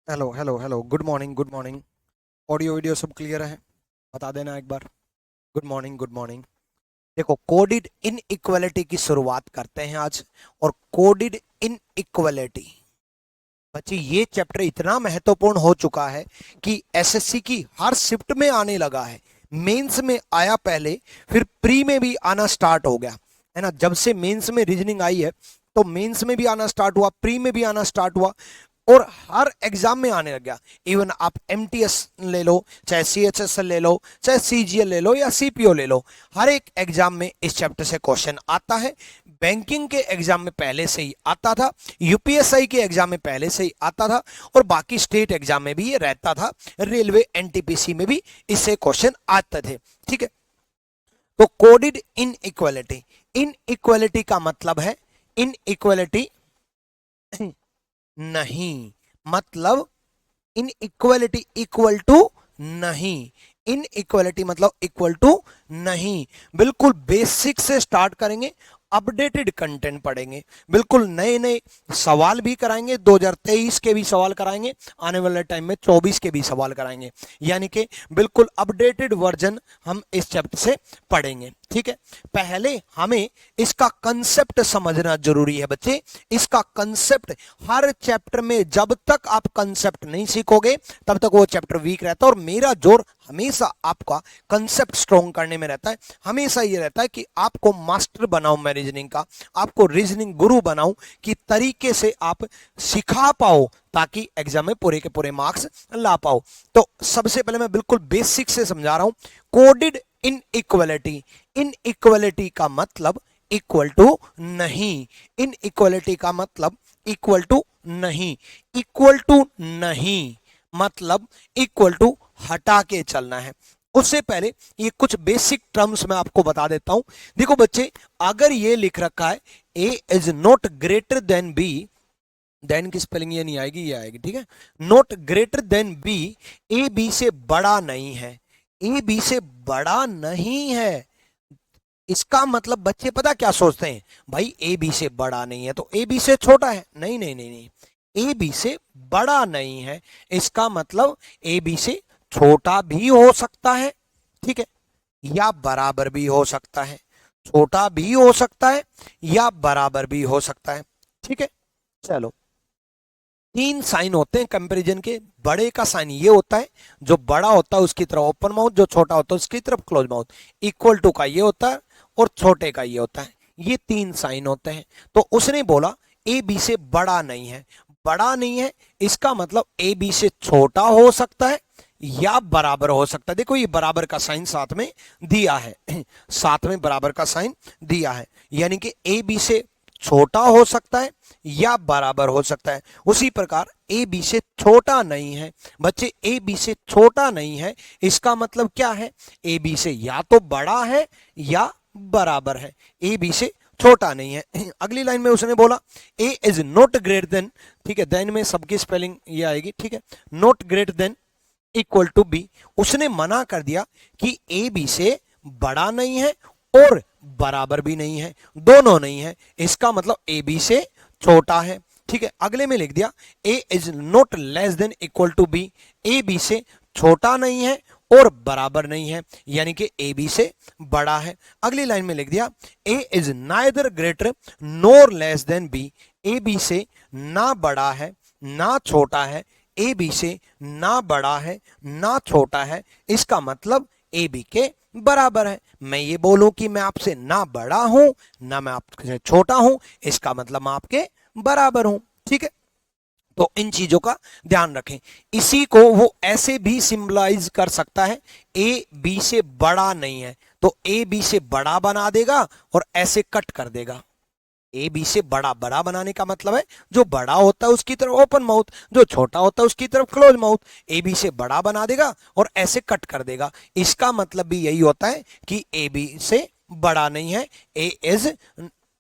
Hello hello hello, good morning good morning. Audio video सब clear है? बता देना एक बार। Good morning good morning. देखो, कोडिड इनइक्वालिटी की शुरुआत करते हैं आज। और कोडिड इनइक्वालिटी बच्चे, ये चैप्टर इतना महत्वपूर्ण हो चुका है कि एसएससी की हर शिफ्ट में आने लगा है। मेंस में आया पहले, फिर प्री में भी आना स्टार्ट हो गया है ना। जब से मेंस में रीजनिंग आई है तो मेंस में भी आना स्टार्ट हुआ, प्री में भी आना स्टार्ट हुआ, और हर एग्जाम में आने लग गया। इवन आप एमटीएस ले लो, चाहे सीएचएस ले लो, चाहे सीजीएल ले लो या सीपीओ ले लो, हर एक एग्जाम में इस चैप्टर से क्वेश्चन आता है। बैंकिंग के एग्जाम में पहले से ही आता था, यूपीएसआई के एग्जाम में पहले से ही आता था, और बाकी स्टेट एग्जाम में भी ये रहता था। रेलवे एनटीपीसी में भी इससे क्वेश्चन आते थे। ठीक है, तो कोडिड इनइक्वालिटी, इनइक्वालिटी का मतलब है इनइक्वालिटी नहीं, मतलब इनइक्वालिटी इक्वल टू नहीं, इनइक्वालिटी मतलब इक्वल टू नहीं। बिल्कुल बेसिक से स्टार्ट करेंगे, अपडेटेड कंटेंट पढ़ेंगे, बिल्कुल नए नए सवाल भी कराएंगे। 2023 के भी सवाल कराएंगे, आने वाले टाइम में 24 के भी सवाल कराएंगे, यानी कि बिल्कुल अपडेटेड वर्जन हम इस चैप्टर से पढ़ेंगे। ठीक है, पहले हमें इसका कंसेप्ट समझना जरूरी है बच्चे। इसका कंसेप्ट हर चैप्टर में, जब तक आप कंसेप्ट नहीं सीखोगे तब तक वो चैप्टर वीक रहता है। और मेरा जोर हमेशा आपका कंसेप्ट स्ट्रॉन्ग करने में रहता है। हमेशा ये रहता है कि आपको मास्टर बनाऊं मैं रीजनिंग का, आपको रीजनिंग गुरु बनाऊं, कि तरीके से आप सिखा पाओ ताकि एग्जाम में पूरे के पूरे मार्क्स ला पाओ। तो सबसे पहले मैं बिल्कुल बेसिक से समझा रहा हूं। कोडिड इनइक्वालिटी, इनइक्वालिटी का मतलब इक्वल टू नहीं, इनइक्वालिटी का मतलब इक्वल टू नहीं। इक्वल टू नहीं मतलब इक्वल टू हटा के चलना है। उससे पहले ये कुछ बेसिक टर्म्स मैं आपको बता देता हूं। देखो बच्चे, अगर ये लिख रखा है A is not greater than B, then की स्पेलिंग ये नहीं आएगी, ये आएगी। ठीक है, not greater than B, A B से बड़ा नहीं है, ए बी से बड़ा नहीं है। इसका मतलब बच्चे पता क्या सोचते हैं, भाई ए बी से बड़ा नहीं है तो ए बी से छोटा है। नहीं नहीं नहीं नहीं, ए बी से बड़ा नहीं है, इसका मतलब ए बी से छोटा भी हो सकता है। ठीक है, या बराबर भी हो सकता है, छोटा भी हो सकता है या बराबर भी हो सकता है। ठीक है, चलो, तीन साइन होते हैं कंपैरिजन के। बड़े का साइन ये होता है, जो बड़ा होता है उसकी तरफ ओपन माउथ, जो छोटा होता है उसकी तरफ क्लोज माउथ। इक्वल टू का ये होता है और छोटे का ये होता है। ये तीन साइन होते हैं। तो उसने बोला ए बी से बड़ा नहीं है, बड़ा नहीं है इसका मतलब ए बी से छोटा हो सकता है या बराबर हो सकता है। देखो, ये बराबर का साइन साथ में दिया है, साथ में बराबर का साइन दिया है, यानी कि ए बी से छोटा हो सकता है या बराबर हो सकता है। उसी प्रकार ए बी से छोटा नहीं है। बच्चे, ए बी से छोटा नहीं है इसका मतलब क्या है, ए बी से या तो बड़ा है या बराबर है, ए बी से छोटा नहीं है। अगली लाइन में उसने बोला ए इज नॉट ग्रेटर देन, ठीक है, देन में सबकी स्पेलिंग ये आएगी। ठीक है, not greater than equal to B, उसने मना कर दिया कि ए बी से बड़ा नहीं है और बराबर भी नहीं है, दोनों नहीं है, इसका मतलब ए बी से छोटा है। ठीक है, अगले में लिख दिया A is not less than equal to B, A B से छोटा नहीं है और बराबर नहीं है, यानी कि ए बी से बड़ा है। अगली लाइन में लिख दिया A is neither greater nor less than B, A B से ना बड़ा है ना छोटा है, ए बी से ना बड़ा है ना छोटा है, इसका मतलब ए बी के बराबर है। मैं ये बोलूं कि मैं आपसे ना बड़ा हूं ना मैं आपसे छोटा हूं, इसका मतलब मैं आपके बराबर हूं। ठीक है, तो इन चीजों का ध्यान रखें। इसी को वो ऐसे भी सिंबलाइज कर सकता है, ए बी से बड़ा नहीं है तो ए बी से बड़ा बना देगा और ऐसे कट कर देगा। ए बी से बड़ा, बड़ा बनाने का मतलब है जो बड़ा होता है उसकी तरफ ओपन माउथ, जो छोटा होता है उसकी तरफ क्लोज माउथ। ए बी से बड़ा बना देगा और ऐसे कट कर देगा। इसका मतलब भी यही होता है कि ए बी से बड़ा नहीं है, A is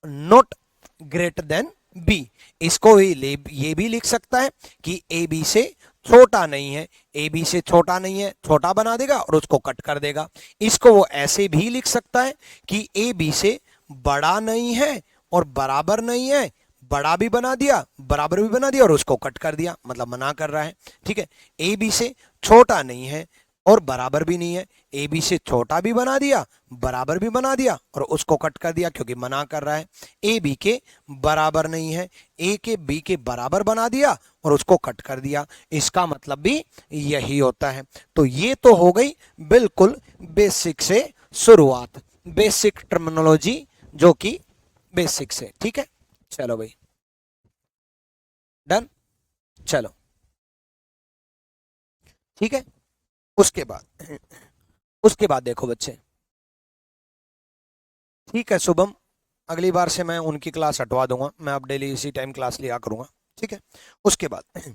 not greater than B. इसको ये भी लिख सकता है कि ए बी से छोटा नहीं है, ए बी से छोटा नहीं है, छोटा बना देगा और उसको कट कर देगा। इसको वो ऐसे भी लिख सकता है कि ए बी से बड़ा नहीं है और बराबर नहीं है, बड़ा भी बना दिया, बराबर भी बना दिया और उसको कट कर दिया, मतलब मना कर रहा है। ठीक है, ए बी से छोटा नहीं है और बराबर भी नहीं है, ए बी से छोटा भी बना दिया, बराबर भी बना दिया और उसको कट कर दिया क्योंकि मना कर रहा है। ए बी के बराबर नहीं है, ए के बी के बराबर बना दिया और उसको कट कर दिया, इसका मतलब भी यही होता है। तो ये तो हो गई बिल्कुल बेसिक से शुरुआत, बेसिक टर्मिनोलॉजी जो कि बेसिक से। ठीक है, चलो भाई डन, चलो ठीक है। उसके बाद देखो बच्चे, ठीक है शुभम, अगली बार से मैं उनकी क्लास हटवा दूंगा, मैं अब डेली इसी टाइम क्लास लिया करूंगा। ठीक है, उसके बाद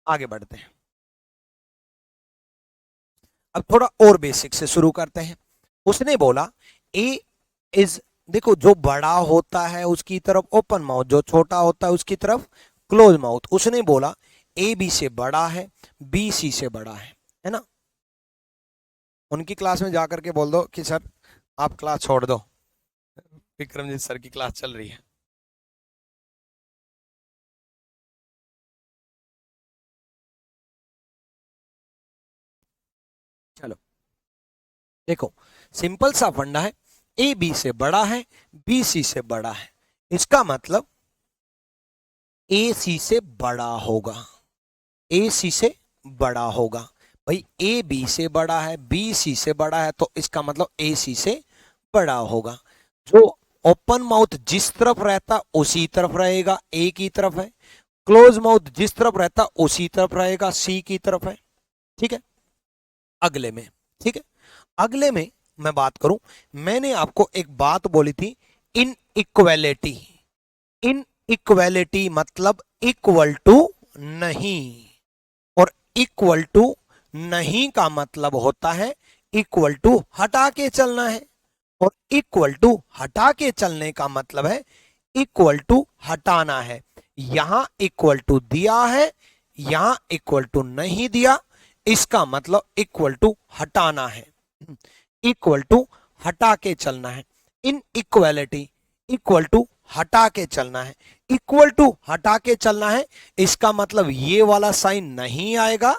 आगे बढ़ते हैं, अब थोड़ा और बेसिक से शुरू करते हैं। उसने बोला ए इज, देखो जो बड़ा होता है उसकी तरफ ओपन माउथ, जो छोटा होता है उसकी तरफ क्लोज माउथ। उसने बोला ए बी से बड़ा है, बी सी से बड़ा है ना। उनकी क्लास में जाकर के बोल दो कि सर आप क्लास छोड़ दो, विक्रमजीत सर की क्लास चल रही है। चलो देखो, सिंपल सा फंडा है, ए बी से बड़ा है, बी सी से बड़ा है, इसका मतलब ए सी से बड़ा होगा, ए सी से बड़ा होगा। भाई ए बी से बड़ा है, बी सी से बड़ा है, तो इसका मतलब ए सी से बड़ा होगा। जो ओपन माउथ जिस तरफ रहता उसी तरफ रहेगा, ए की तरफ है। क्लोज माउथ जिस तरफ रहता उसी तरफ रहेगा, सी की तरफ है। ठीक है, अगले में, ठीक है, अगले में मैं बात करूं, मैंने आपको एक बात बोली थी, इन इक्वेलिटी। इन इक्वेलिटी मतलब इक्वल टू नहीं, और इक्वल टू नहीं का मतलब होता है इक्वल टू हटा के चलना है, और इक्वल टू हटा के चलने का मतलब है इक्वल टू हटाना है। यहां इक्वल टू दिया है, यहां इक्वल टू नहीं दिया, इसका मतलब इक्वल टू हटाना है, इक्वल टू हटा के चलना है। इन इक्वलिटी, इक्वल टू हटा के चलना है, इक्वल टू हटा के चलना है, इसका मतलब ये वाला साइन नहीं आएगा,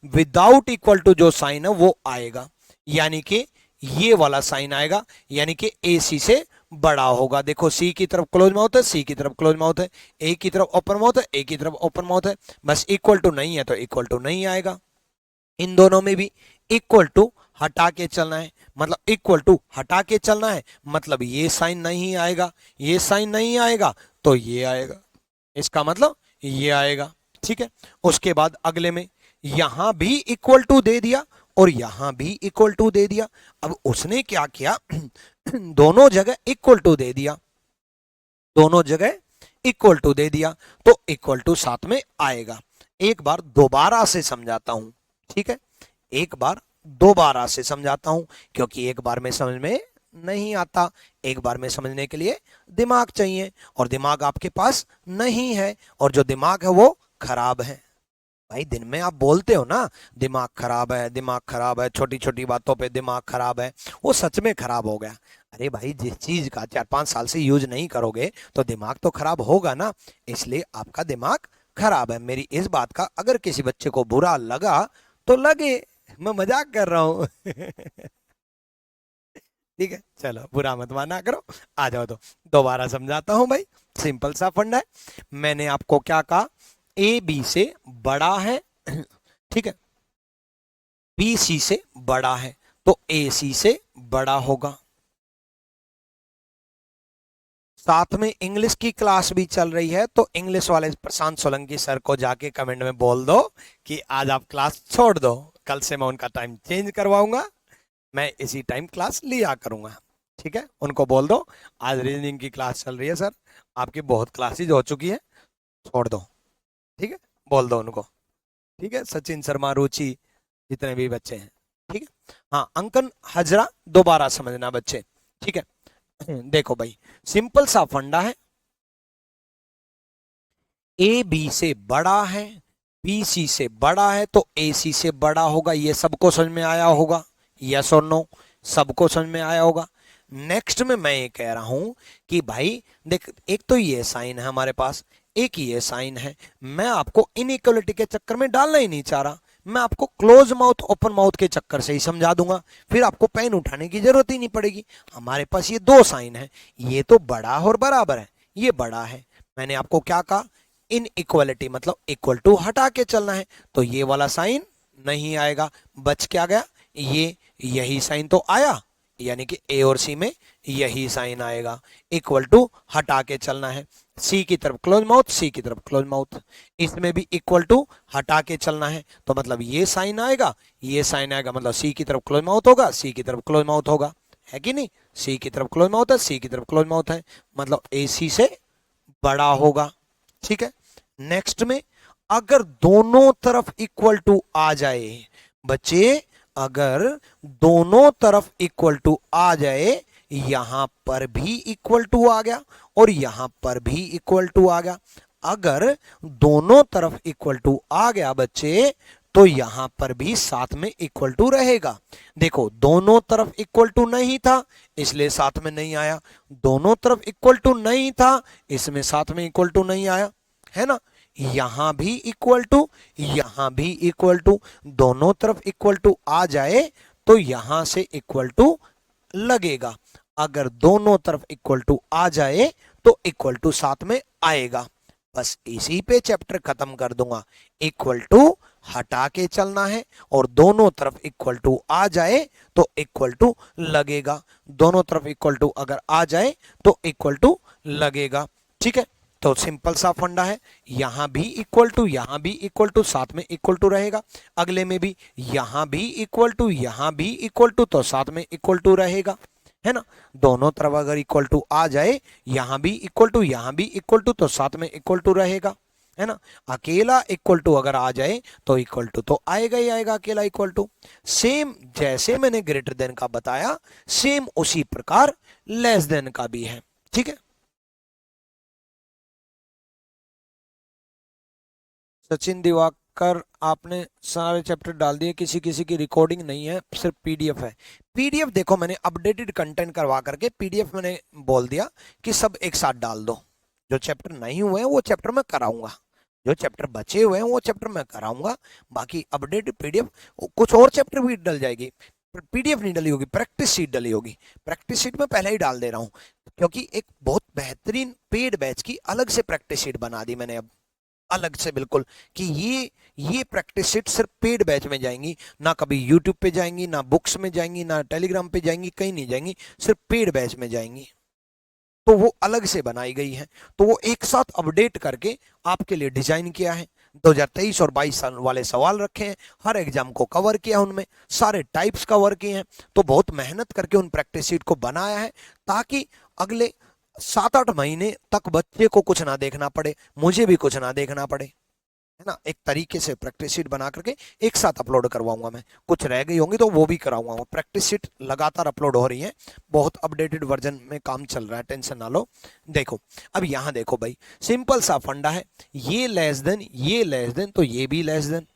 विदाउट इक्वल टू जो साइन है वो आएगा, यानी कि ये वाला साइन आएगा, यानी कि ए सी से बड़ा होगा। देखो सी की तरफ क्लोज माउथ है, सी की तरफ क्लोज माउथ है, ए की तरफ ओपन माउथ है, ए की तरफ ओपन माउथ है, बस इक्वल टू नहीं है तो इक्वल टू नहीं आएगा। इन दोनों में भी इक्वल टू हटा के चलना है, मतलब इक्वल टू हटा के चलना है, मतलब ये साइन नहीं आएगा, ये साइन नहीं आएगा तो ये आएगा, इसका मतलब ये आएगा। ठीक है, उसके बाद अगले में यहां भी इक्वल टू दे दिया और यहां भी इक्वल टू दे दिया। अब उसने क्या किया दोनों जगह इक्वल टू दे दिया, दोनों जगह इक्वल टू दे दिया, तो इक्वल टू साथ में आएगा। एक बार दोबारा से समझाता हूं, ठीक है, एक बार दोबारा से समझाता हूं, क्योंकि एक बार में समझ में नहीं आता, एक बार में समझने के लिए दिमाग चाहिए, और दिमाग आपके पास नहीं है, और जो दिमाग है वो खराब है। भाई दिन में आप बोलते हो ना दिमाग खराब है, दिमाग खराब है, छोटी छोटी बातों पे दिमाग खराब है, वो सच में खराब हो गया। अरे भाई जिस चीज का 4-5 साल से यूज नहीं करोगे तो दिमाग तो खराब होगा ना, इसलिए आपका दिमाग खराब है। मेरी इस बात का अगर किसी बच्चे को बुरा लगा तो लगे, मैं मजाक कर रहा हूं ठीक है, चलो बुरा मत माना करो। आ जाओ तो दोबारा समझाता हूं भाई, सिंपल सा फंडा है। मैंने आपको क्या कहा, ए बी से बड़ा है ठीक है, बी सी से बड़ा है, तो ए सी से बड़ा होगा। साथ में इंग्लिश की क्लास भी चल रही है, तो इंग्लिश वाले प्रशांत सोलंकी सर को जाके कमेंट में बोल दो कि आज आप क्लास छोड़ दो, कल से मैं उनका टाइम चेंज करवाऊंगा, मैं इसी टाइम क्लास लिया करूंगा। ठीक है, उनको बोल दो आज रीजनिंग की क्लास चल रही है सर, आपकी बहुत क्लासेज हो चुकी है, छोड़ दो। ठीक है, बोल दो उनको। ठीक है, सचिन शर्मा, रुचि, जितने भी बच्चे हैं। ठीक है, हाँ अंकन हजरा दोबारा समझना बच्चे। ठीक है, देखो भाई सिंपल सा फंडा है, ए बी से बड़ा है, बी सी से बड़ा है, तो ए सी से बड़ा होगा, ये सबको समझ में आया होगा, यस और नो, सबको समझ में आया होगा। नेक्स्ट में मैं ये कह रहा हूं कि भाई देख, एक तो ये साइन है हमारे पास, एक ये साइन है, मैं आपको इनइक्वालिटी के चक्कर में डालना ही नहीं चाह रहा, मैं आपको क्लोज माउथ ओपन माउथ के चक्कर से ही समझा दूंगा, फिर आपको पेन उठाने की जरूरत ही नहीं पड़ेगी। हमारे पास ये दो साइन है, ये तो बड़ा और बराबर है, ये बड़ा है, मैंने आपको क्या कहा, इन इक्वलिटी मतलब इक्वल टू हटा के चलना है, तो ये वाला साइन नहीं आएगा, बच क्या गया, ये यही साइन तो आया, यानी कि ए और सी में यही साइन आएगा, इक्वल टू हटा के चलना है, सी की तरफ क्लोज माउथ, सी की तरफ क्लोज माउथ, इसमें भी इक्वल टू हटा के चलना है, तो मतलब ये साइन आएगा, ये साइन आएगा, मतलब सी की तरफ क्लोज माउथ होगा, सी की तरफ क्लोज माउथ होगा, है कि नहीं, सी की तरफ क्लोज माउथ है, सी की तरफ क्लोज माउथ है, मतलब ए सी से बड़ा होगा। ठीक है, नेक्स्ट में अगर दोनों तरफ इक्वल टू आ जाए बच्चे, अगर दोनों तरफ इक्वल टू आ जाए, यहां पर भी इक्वल टू आ गया और यहां पर भी इक्वल टू आ गया, अगर दोनों तरफ इक्वल टू आ गया बच्चे, तो यहां पर भी साथ में इक्वल टू रहेगा। देखो दोनों तरफ इक्वल टू नहीं था इसलिए साथ में नहीं आया, दोनों तरफ इक्वल टू नहीं था इसमें साथ में इक्वल टू नहीं आया, है ना, यहां भी इक्वल टू, यहां भी इक्वल टू, दोनों तरफ इक्वल टू आ जाए तो यहां से इक्वल टू लगेगा, अगर दोनों तरफ इक्वल टू आ जाए तो इक्वल टू साथ में आएगा। बस इसी पे चैप्टर खत्म कर दूंगा, इक्वल टू हटा के चलना है और दोनों तरफ इक्वल टू आ जाए तो इक्वल टू लगेगा, दोनों तरफ इक्वल टू अगर आ जाए तो इक्वल टू लगेगा। ठीक है, तो सिंपल सा फंडा है, यहां भी इक्वल टू, यहां भी इक्वल टू, साथ में इक्वल टू रहेगा, अगले में भी यहां भी इक्वल टू, यहां भी इक्वल टू, तो साथ में इक्वल टू रहेगा, है ना, दोनों तरफ अगर इक्वल टू आ जाए, यहां भी इक्वल टू, यहां भी इक्वल टू, तो साथ में इक्वल टू रहेगा, है ना, अकेला इक्वल टू अगर आ जाए तो इक्वल टू तो आएगा ही आएगा, अकेला इक्वल टू, सेम जैसे मैंने ग्रेटर देन का बताया सेम उसी प्रकार लेस देन का भी है। ठीक है, सचिन दिवाकर आपने सारे चैप्टर डाल दिए, किसी किसी की रिकॉर्डिंग नहीं है, सिर्फ पीडीएफ है। पीडीएफ देखो मैंने अपडेटेड कंटेंट करवा करके पीडीएफ मैंने बोल दिया कि सब एक साथ डाल दो, जो चैप्टर नहीं हुए हैं वो चैप्टर मैं कराऊंगा, जो चैप्टर बचे हुए हैं वो चैप्टर मैं कराऊंगा, बाकी अपडेटेड पीडीएफ, कुछ और चैप्टर भी डल जाएगी, पीडीएफ नहीं डली होगी, प्रैक्टिस शीट डली होगी, प्रैक्टिस शीट में पहले ही डाल दे रहा हूँ, क्योंकि एक बहुत बेहतरीन पेड बैच की अलग से प्रैक्टिस शीट बना दी मैंने अब, अलग से बिल्कुल, कि ये प्रैक्टिस शीट सिर्फ पेड बैच में जाएंगी, ना कभी यूट्यूब पे जाएंगी, ना बुक्स में जाएंगी, ना टेलीग्राम पे जाएंगी, कहीं नहीं जाएंगी, सिर्फ पेड बैच में जाएंगी, तो वो अलग से बनाई गई है, तो वो एक साथ अपडेट करके आपके लिए डिजाइन किया है, 2023 और 22 साल वाले सवाल रखे हैं, हर एग्जाम को कवर किया, उनमें सारे टाइप्स कवर किए हैं, तो बहुत मेहनत करके उन प्रैक्टिस शीट को बनाया है, ताकि अगले 7-8 महीने तक बच्चे को कुछ ना देखना पड़े, मुझे भी कुछ ना देखना पड़े, है ना, एक तरीके से प्रैक्टिस शीट बना करके एक साथ अपलोड करवाऊंगा मैं, कुछ रह गई होंगी तो वो भी कराऊंगा, प्रैक्टिस शीट लगातार अपलोड हो रही है, बहुत अपडेटेड वर्जन में काम चल रहा है, टेंशन ना लो। देखो अब यहां देखो भाई, सिंपल सा फंडा है, ये लेस देन, ये लेस देन, तो ये भी लेस देन,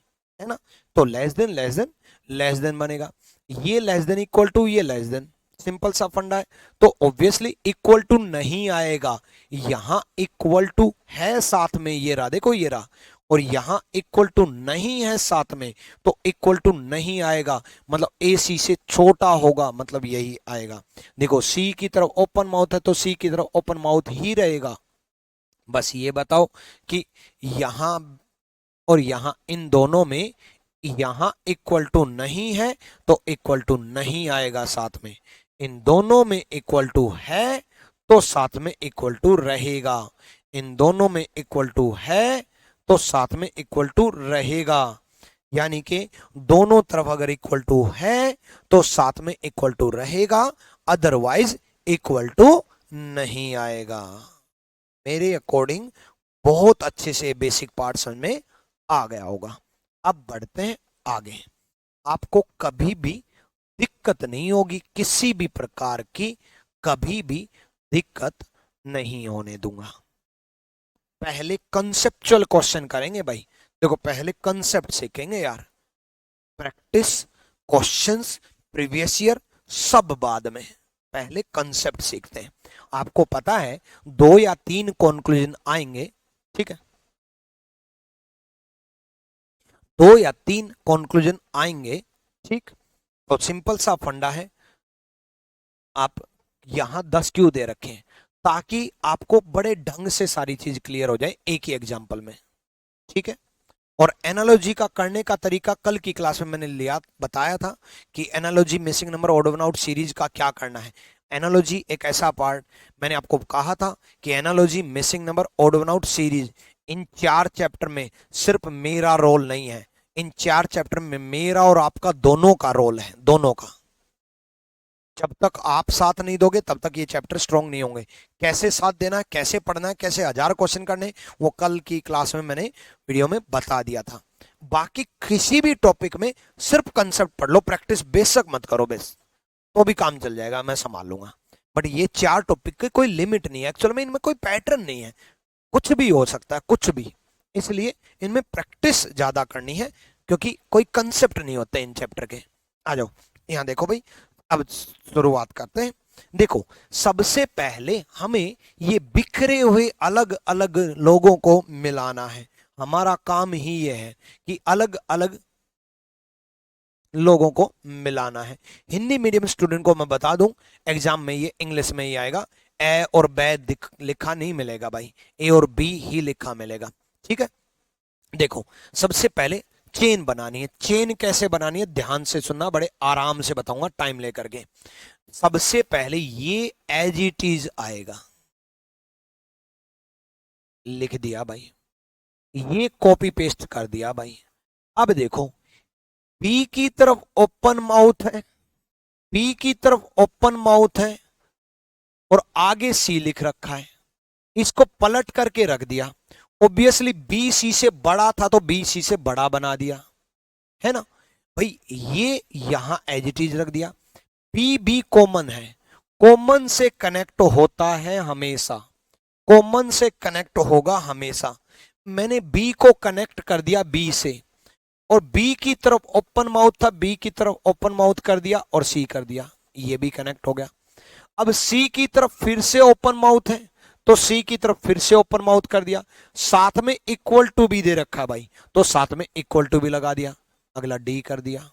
है ना, तो less than less than less than बनेगा, ये लेस देन इक्वल टू ये लेस देन, सिंपल सा फंडा है, तो ऑब्वियसली इक्वल टू नहीं आएगा, यहां इक्वल टू है साथ में, ये रहा देखो ये रहा, और यहां इक्वल टू नहीं है साथ में, तो इक्वल टू नहीं आएगा, मतलब ए सी से छोटा होगा, मतलब यही आएगा, देखो सी की तरफ ओपन माउथ है तो सी की तरफ ओपन माउथ ही रहेगा, बस ये बताओ कि यहां और यहां इन दोनों में यहां इक्वल टू नहीं है तो इक्वल टू नहीं आएगा साथ में, इन दोनों में इक्वल टू है तो साथ में इक्वल टू रहेगा, इन दोनों में इक्वल टू है तो साथ में इक्वल टू रहेगा, यानी कि दोनों तरफ अगर इक्वल टू है तो साथ में इक्वल टू रहेगा, अदरवाइज इक्वल टू नहीं आएगा। मेरे अकॉर्डिंग बहुत अच्छे से बेसिक पार्ट समझ में आ गया होगा। अब बढ़ते हैं आगे, आपको कभी भी दिक्कत नहीं होगी, किसी भी प्रकार की कभी भी दिक्कत नहीं होने दूंगा। पहले कंसेप्चुअल क्वेश्चन करेंगे भाई, देखो पहले कंसेप्ट सीखेंगे यार, प्रैक्टिस क्वेश्चंस प्रीवियस ईयर सब बाद में, पहले कंसेप्ट सीखते हैं। आपको पता है 2 या 3 कंक्लूजन आएंगे, ठीक है, 2 या 3 कंक्लूजन आएंगे, ठीक। तो सिंपल सा फंडा है, आप यहां 10 क्यों दे रखे हैं, ताकि आपको बड़े ढंग से सारी चीज क्लियर हो जाए एक ही एग्जाम्पल में, ठीक है। और एनालॉजी का करने का तरीका कल की क्लास में मैंने लिया, बताया था कि analogy, missing number, odd one out series का क्या करना है। एनालॉजी एक ऐसा पार्ट, मैंने आपको कहा था कि analogy, missing number, odd one out series, इन 4 चैप्टर में सिर्फ मेरा रोल नहीं है, इन 4 चैप्टर में मेरा और आपका दोनों का रोल है, दोनों का। जब तक आप साथ नहीं दोगे तब तक ये चैप्टर स्ट्रॉन्ग नहीं होंगे। कैसे साथ देना है, कैसे पढ़ना है, कैसे 1000 क्वेश्चन करने, वो कल की क्लास में मैंने वीडियो में बता दिया था। बाकी किसी भी टॉपिक में सिर्फ कंसेप्ट पढ़ लो, प्रैक्टिस बेशक मत करो, बेस तो भी काम चल जाएगा, मैं संभाल लूंगा। बट ये 4 टॉपिक की कोई लिमिट नहीं है, एक्चुअल में इनमें कोई पैटर्न नहीं है, कुछ भी हो सकता है, कुछ भी। इसलिए इनमें प्रैक्टिस ज्यादा करनी है, क्योंकि कोई कंसेप्ट नहीं होते इन चैप्टर के। आ जाओ यहां देखो भाई, अब शुरुआत करते हैं। देखो, सबसे पहले हमें ये बिखरे हुए अलग अलग लोगों को मिलाना है। हमारा काम ही ये है कि अलग अलग लोगों को मिलाना है। हिंदी मीडियम स्टूडेंट को मैं बता दूं, एग्जाम में ये इंग्लिश में ही आएगा, ए और बै लिखा नहीं मिलेगा भाई, ए और बी ही लिखा मिलेगा, ठीक है। देखो, सबसे पहले चेन बनानी है। चेन कैसे बनानी है, ध्यान से सुनना, बड़े आराम से बताऊंगा टाइम लेकर के। सबसे पहले ये एज इट इज आएगा, लिख दिया भाई, ये कॉपी पेस्ट कर दिया भाई। अब देखो, बी की तरफ ओपन माउथ है, बी की तरफ ओपन माउथ है, और आगे सी लिख रखा है, इसको पलट करके रख दिया। ऑब्वियसली बी सी से बड़ा था तो बी सी से बड़ा बना दिया, है ना भाई। ये यहां एज इट इज रख दिया। पी बी कॉमन है, कॉमन से कनेक्ट होता है हमेशा, कॉमन से कनेक्ट होगा हमेशा। मैंने बी को कनेक्ट कर दिया बी से, और बी की तरफ ओपन माउथ था, बी की तरफ ओपन माउथ कर दिया और सी कर दिया, ये भी कनेक्ट हो गया। अब सी की तरफ फिर से ओपन माउथ है, तो सी की तरफ फिर से ओपन माउथ कर दिया, साथ में इक्वल टू भी दे रखा भाई, तो साथ में इक्वल टू भी लगा दिया। अगला डी कर दिया।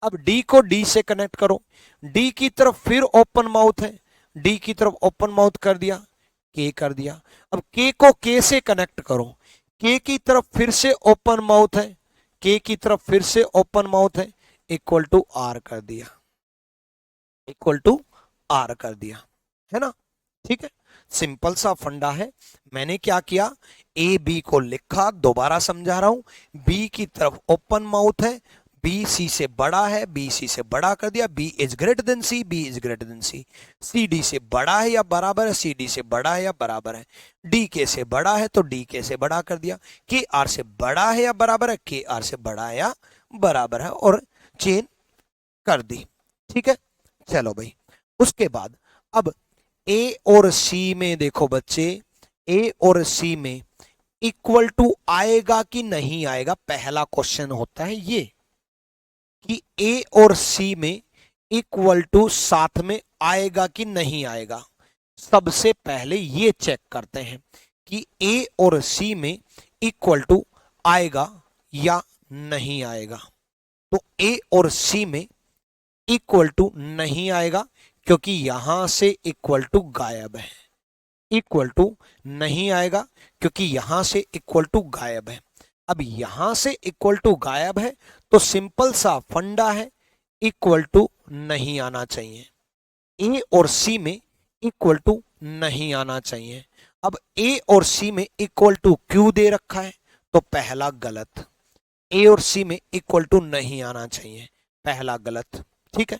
अब डी को डी से कनेक्ट करो, डी की तरफ फिर ओपन माउथ है, डी की तरफ ओपन माउथ कर दिया, के कर दिया। अब के को के से कनेक्ट करो, के की तरफ फिर से ओपन माउथ है, के की तरफ फिर से ओपन माउथ है, इक्वल टू आर कर दिया, इक्वल टू आर कर दिया, है ना, ठीक है। सिंपल सा फंडा है। मैंने क्या किया, ए बी को लिखा, दोबारा समझा रहा हूं, बी की तरफ ओपन माउथ है, बी सी से बड़ा है, बी सी से बड़ा कर दिया, B is greater than C, B is greater than C, C D से बड़ा है या बराबर है, सी डी से बड़ा है या बराबर है, डी के से बड़ा है तो डी के से बड़ा कर दिया, के आर से बड़ा है या बराबर है, के आर से बड़ा है या बराबर है, और चेन कर दी, ठीक है। चलो भाई, उसके बाद अब ए और सी में देखो बच्चे, ए और सी में इक्वल टू आएगा कि नहीं आएगा, पहला क्वेश्चन होता है ये कि ए और सी में इक्वल टू साथ में आएगा कि नहीं आएगा। सबसे पहले ये चेक करते हैं कि ए और सी में इक्वल टू आएगा या नहीं आएगा। तो ए और सी में इक्वल टू नहीं आएगा, क्योंकि यहां से इक्वल टू गायब है, इक्वल टू नहीं आएगा क्योंकि यहां से इक्वल टू गायब है। अब यहां से इक्वल टू गायब है तो सिंपल सा फंडा है, इक्वल टू नहीं आना चाहिए। ए और सी में इक्वल टू नहीं आना चाहिए। अब ए और सी में इक्वल टू क्यों दे रखा है, तो पहला गलत, ए और सी में इक्वल टू नहीं आना चाहिए, पहला गलत, ठीक है।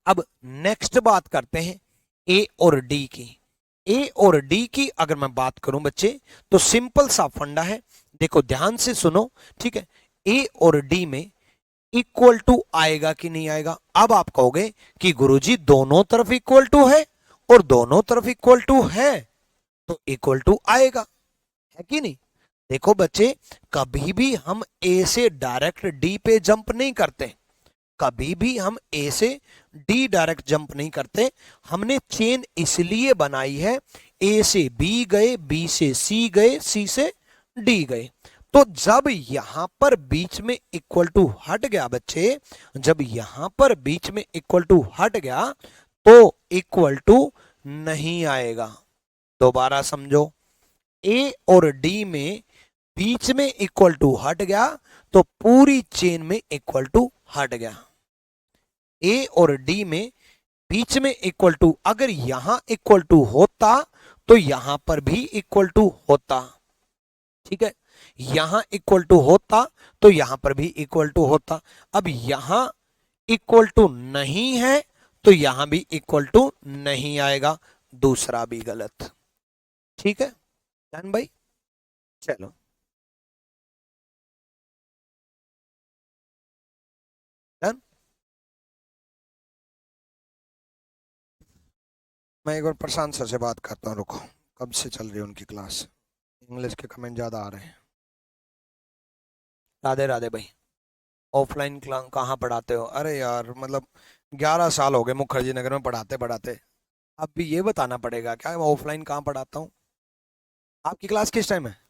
अब नेक्स्ट बात करते हैं ए और डी की। ए और डी की अगर मैं बात करूं बच्चे, तो सिंपल सा फंडा है, देखो ध्यान से सुनो, ठीक है। ए और डी में इक्वल टू आएगा कि नहीं आएगा। अब आप कहोगे कि गुरुजी दोनों तरफ इक्वल टू है, और दोनों तरफ इक्वल टू है तो इक्वल टू आएगा, है कि नहीं। देखो बच्चे, कभी भी हम ए से डायरेक्ट डी पे जंप नहीं करते, कभी भी हम ए से डी डायरेक्ट जंप नहीं करते, हमने चेन इसलिए बनाई है ए से बी गए, बी से सी गए, सी से डी गए। तो जब यहां पर बीच में इक्वल टू हट गया बच्चे, जब यहां पर बीच में इक्वल टू हट गया तो इक्वल टू नहीं आएगा। दोबारा समझो, ए और डी में बीच में इक्वल टू हट गया तो पूरी चेन में इक्वल टू हट गया। ए और डी में बीच में इक्वल टू, अगर यहां इक्वल टू होता तो यहां पर भी इक्वल टू होता, ठीक है, यहां इक्वल टू होता तो यहां पर भी इक्वल टू होता। अब यहां इक्वल टू नहीं है तो यहां भी इक्वल टू नहीं आएगा, दूसरा भी गलत। ठीक है डन भाई, चलो डन। मैं एक बार प्रशांत सर से बात करता हूँ, रुको, कब से चल रही है उनकी क्लास, इंग्लिश के कमेंट ज्यादा आ रहे हैं। राधे राधे भाई, ऑफलाइन कहाँ पढ़ाते हो? अरे यार मतलब 11 साल हो गए मुखर्जी नगर में पढ़ाते पढ़ाते, अब भी ये बताना पड़ेगा क्या मैं ऑफलाइन कहाँ पढ़ाता हूँ? आपकी क्लास किस टाइम है?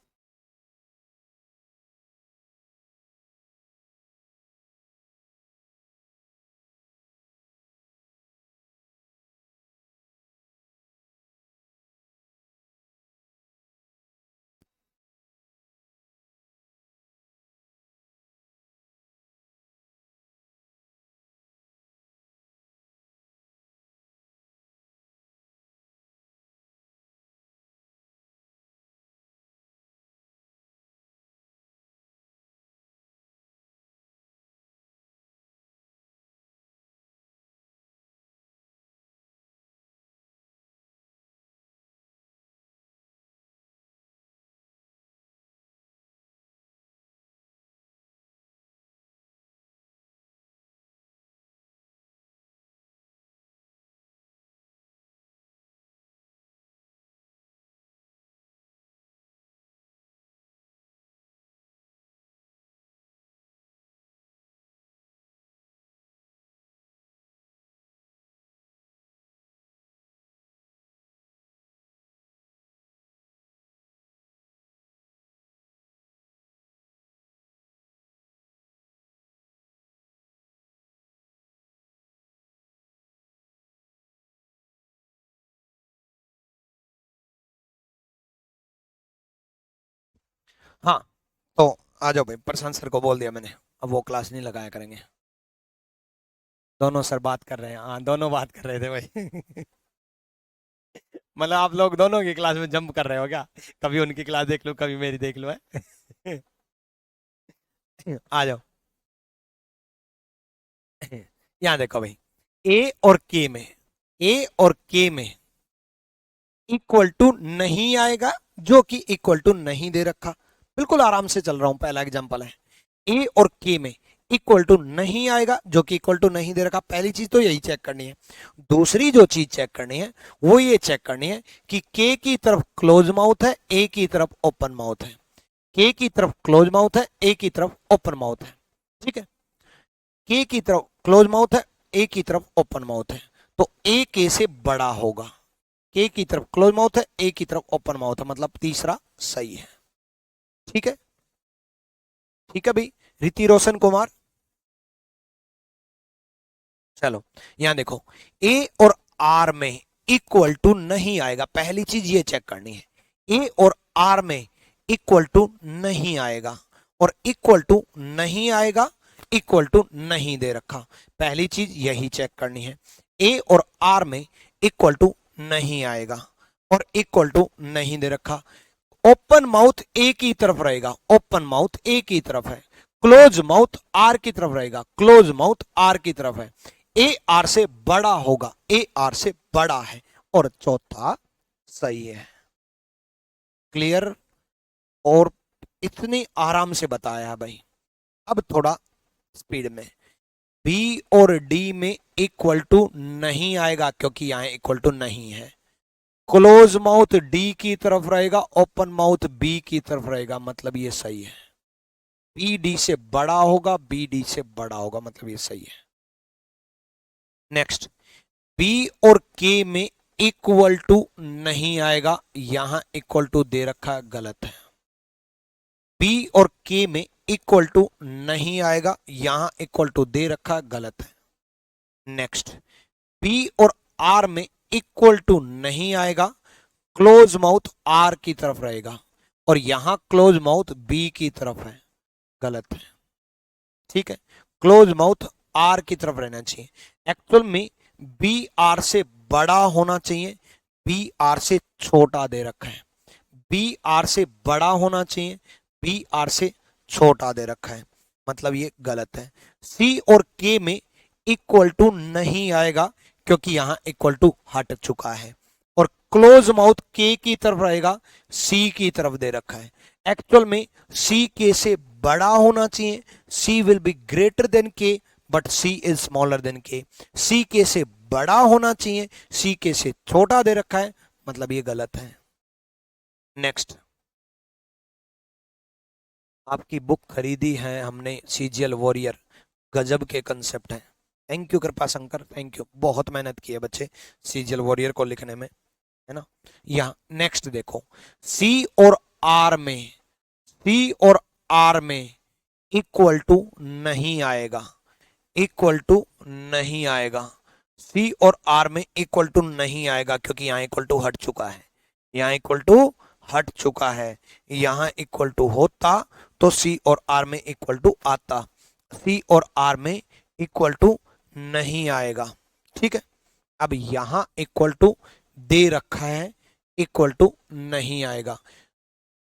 हाँ, तो आ जाओ भाई, प्रशांत सर को बोल दिया मैंने, अब वो क्लास नहीं लगाया करेंगे। दोनों सर बात कर रहे हैं, हाँ दोनों बात कर रहे थे भाई। मतलब आप लोग दोनों की क्लास में जंप कर रहे हो क्या? कभी उनकी क्लास देख लो, कभी मेरी देख लो है। आ जाओ। यहाँ देखो भाई, ए और के में, ए और के में इक्वल टू नहीं आएगा, जो कि इक्वल टू नहीं दे रखा। बिल्कुल आराम से चल रहा हूं, पहला एग्जांपल है, ए और के में इक्वल टू नहीं आएगा, जो कि इक्वल टू नहीं दे रखा। पहली चीज तो यही चेक करनी है। दूसरी जो चीज चेक करनी है वो ये चेक करनी है कि के की तरफ क्लोज माउथ है, ए की तरफ ओपन माउथ है। के की तरफ क्लोज माउथ है, ए की तरफ ओपन माउथ है, ठीक है, के की तरफ क्लोज माउथ है, ए की तरफ ओपन माउथ है, तो ए के से बड़ा होगा। के की तरफ क्लोज माउथ है, ए की तरफ ओपन माउथ है, मतलब तीसरा सही है। ठीक है, ठीक है भाई, रीति रोशन कुमार। चलो यहां देखो, ए और आर में इक्वल टू नहीं आएगा, पहली चीज ये चेक करनी है। ए और आर में इक्वल टू नहीं आएगा, और इक्वल टू नहीं आएगा, इक्वल टू नहीं दे रखा, पहली चीज यही चेक करनी है। ए और आर में इक्वल टू नहीं आएगा और इक्वल टू नहीं दे रखा। ओपन माउथ ए की तरफ रहेगा, ओपन माउथ ए की तरफ है, क्लोज माउथ आर की तरफ रहेगा, क्लोज माउथ आर की तरफ है, ए आर से बड़ा होगा, ए आर से बड़ा है, और चौथा सही है। क्लियर? और इतनी आराम से बताया है भाई। अब थोड़ा स्पीड में, बी और डी में इक्वल टू नहीं आएगा क्योंकि यहां इक्वल टू नहीं है। क्लोज माउथ डी की तरफ रहेगा, ओपन माउथ बी की तरफ रहेगा, मतलब ये सही है। बी डी से बड़ा होगा, बी डी से बड़ा होगा, मतलब ये सही है। नेक्स्ट, बी और के में इक्वल टू नहीं आएगा, यहां इक्वल टू दे रखा है, गलत है। बी और के में इक्वल टू नहीं आएगा, यहां इक्वल टू दे रखा है, गलत है। नेक्स्ट, बी और आर में इक्वल टू नहीं आएगा, क्लोज माउथ आर की तरफ रहेगा और यहां क्लोज माउथ बी की तरफ है, गलत है। ठीक है, क्लोज माउथ आर की तरफ रहना चाहिए। एक्चुअल में बी आर से बड़ा होना चाहिए, बी आर से छोटा दे रखा है। बी आर से बड़ा होना चाहिए, बी आर से छोटा दे रखा है, मतलब ये गलत है। सी और के में इक्वल टू नहीं आएगा क्योंकि यहां इक्वल टू हट चुका है और क्लोज माउथ के की तरफ रहेगा, सी की तरफ दे रखा है। एक्चुअल में सी के से बड़ा होना चाहिए, C will be greater than K but C is smaller than K. C के से बड़ा होना चाहिए, सी के से छोटा दे रखा है, मतलब ये गलत है। नेक्स्ट, आपकी बुक खरीदी है हमने, सीजीएल वॉरियर, गजब के कंसेप्ट है। थैंक यू कृपा शंकर, थैंक यू, बहुत मेहनत की है बच्चे सीजीएल वॉरियर को लिखने में, है ना। यहां नेक्स्ट देखो, सी और आर में, सी और आर में इक्वल टू नहीं आएगा, इक्वल टू नहीं आएगा। सी और आर में इक्वल टू नहीं आएगा क्योंकि यहां इक्वल टू हट चुका है, यहां इक्वल टू हट चुका है। यहां इक्वल टू होता तो सी और आर में इक्वल टू आता, सी और आर में इक्वल टू नहीं आएगा। ठीक है, अब यहां इक्वल टू दे रखा है, इक्वल टू नहीं आएगा,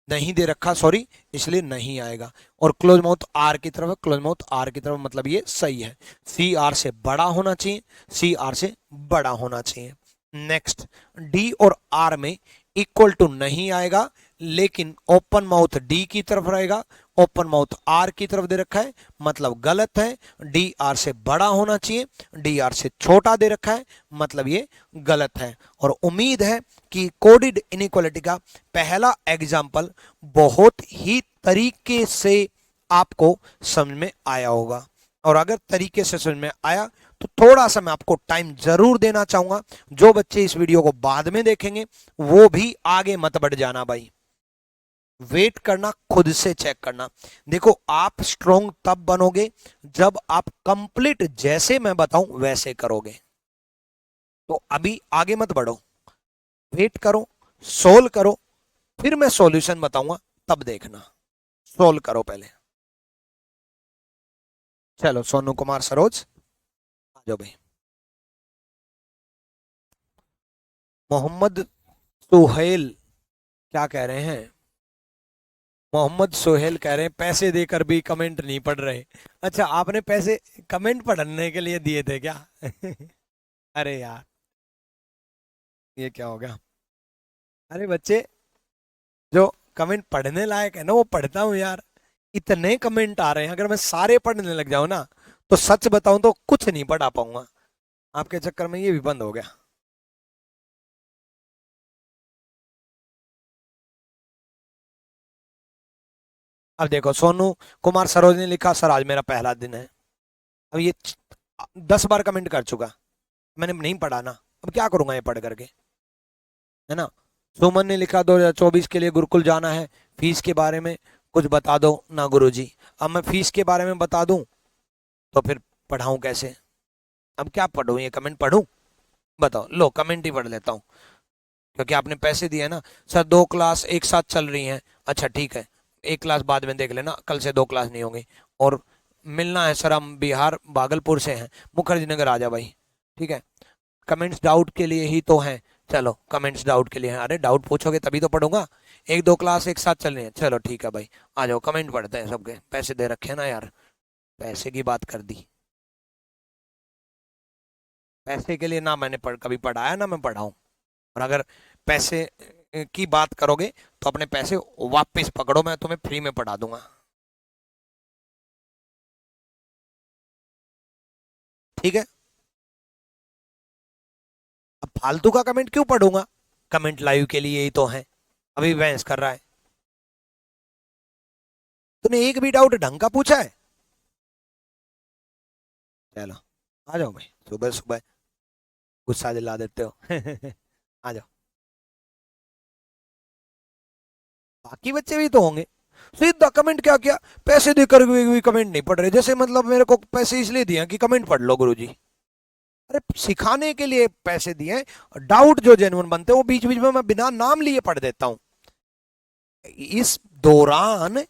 नहीं दे रखा सॉरी, इसलिए नहीं आएगा। और क्लोज माउथ आर की तरफ है, क्लोज माउथ आर की तरफ, मतलब ये सही है। सी आर से बड़ा होना चाहिए, सी आर से बड़ा होना चाहिए। नेक्स्ट, डी और आर में इक्वल टू नहीं आएगा लेकिन ओपन माउथ डी की तरफ रहेगा, ओपन माउथ आर की तरफ दे रखा है, मतलब गलत है। डी आर से बड़ा होना चाहिए, डी आर से छोटा दे रखा है, मतलब ये गलत है। और उम्मीद है कि कोडिड इनइक्वालिटी का पहला एग्जाम्पल बहुत ही तरीके से आपको समझ में आया होगा। और अगर तरीके से समझ में आया तो थोड़ा सा मैं आपको टाइम जरूर देना चाहूंगा। जो बच्चे इस वीडियो को बाद में देखेंगे वो भी आगे मत बढ़ जाना भाई, वेट करना, खुद से चेक करना। देखो, आप स्ट्रोंग तब बनोगे जब आप कंप्लीट जैसे मैं बताऊं वैसे करोगे। तो अभी आगे मत बढ़ो, वेट करो, सोल्व करो, फिर मैं सॉल्यूशन बताऊंगा, तब देखना। सोल्व करो पहले। चलो सोनू कुमार सरोज आ जाओ भाई। मोहम्मद सुहेल क्या कह रहे हैं? मोहम्मद सोहेल कह रहे हैं पैसे देकर भी कमेंट नहीं पढ़ रहे। अच्छा, आपने पैसे कमेंट पढ़ने के लिए दिए थे क्या? अरे यार, ये क्या हो गया? अरे बच्चे, जो कमेंट पढ़ने लायक है ना वो पढ़ता हूँ यार। इतने कमेंट आ रहे हैं, अगर मैं सारे पढ़ने लग जाऊं ना तो सच बताऊं तो कुछ नहीं पढ़ा पाऊंगा। आपके चक्कर में ये भी बंद हो गया। अब देखो, सोनू कुमार सरोज ने लिखा सर आज मेरा पहला दिन है। अब ये 10 बार कमेंट कर चुका, मैंने नहीं पढ़ा ना, अब क्या करूंगा ये पढ़ करके, है ना। सुमन ने लिखा 2024 के लिए गुरुकुल जाना है, फीस के बारे में कुछ बता दो ना गुरुजी। अब मैं फीस के बारे में बता दूं तो फिर पढ़ाऊं कैसे? अब क्या पढ़ूं, ये कमेंट पढ़ूं? बताओ, लो कमेंट ही पढ़ लेता हूँ, क्योंकि आपने पैसे दिए ना। सर 2 क्लास एक साथ चल रही हैं, अच्छा ठीक है, एक क्लास बाद में देख लेना, कल से 2 क्लास नहीं होंगी। और मिलना है सर, हम बिहार भागलपुर से हैं, मुखर्जी नगर आ जा भाई। ठीक है, कमेंट्स डाउट के लिए ही तो हैं, चलो कमेंट्स डाउट के लिए हैं। अरे डाउट पूछोगे तभी तो पढ़ूंगा, 1-2 क्लास एक साथ चल रही है, चलो ठीक है भाई, आ जाओ कमेंट पढ़ते हैं सबके। पैसे दे रखे हैं ना यार, पैसे की बात कर दी। पैसे के लिए ना मैंने कभी पढ़ाया ना मैं पढ़ाऊं। और अगर पैसे की बात करोगे तो अपने पैसे वापस पकड़ो, मैं तुम्हें फ्री में पढ़ा दूंगा। ठीक है, अब फालतू का कमेंट क्यों पढ़ूंगा, कमेंट लाइव के लिए ही तो है। अभी बहस कर रहा है, तूने एक भी डाउट ढंग का पूछा है? चलो आ जाओ भाई, सुबह सुबह गुस्सा दिला देते हो। आ जाओ। बाकी बच्चे भी तो होंगे। सीधा कमेंट क्या किया, पैसे देकर भी कमेंट नहीं पढ़ रहे, जैसे मतलब मेरे को पैसे इसलिए दिए कि कमेंट पढ़ लो गुरुजी। अरे सिखाने के लिए पैसे दिए, डाउट जो जेन्युइन बनते हैं वो बीच बीच में मैं बिना नाम लिए पढ़ देता हूं। इस दौरान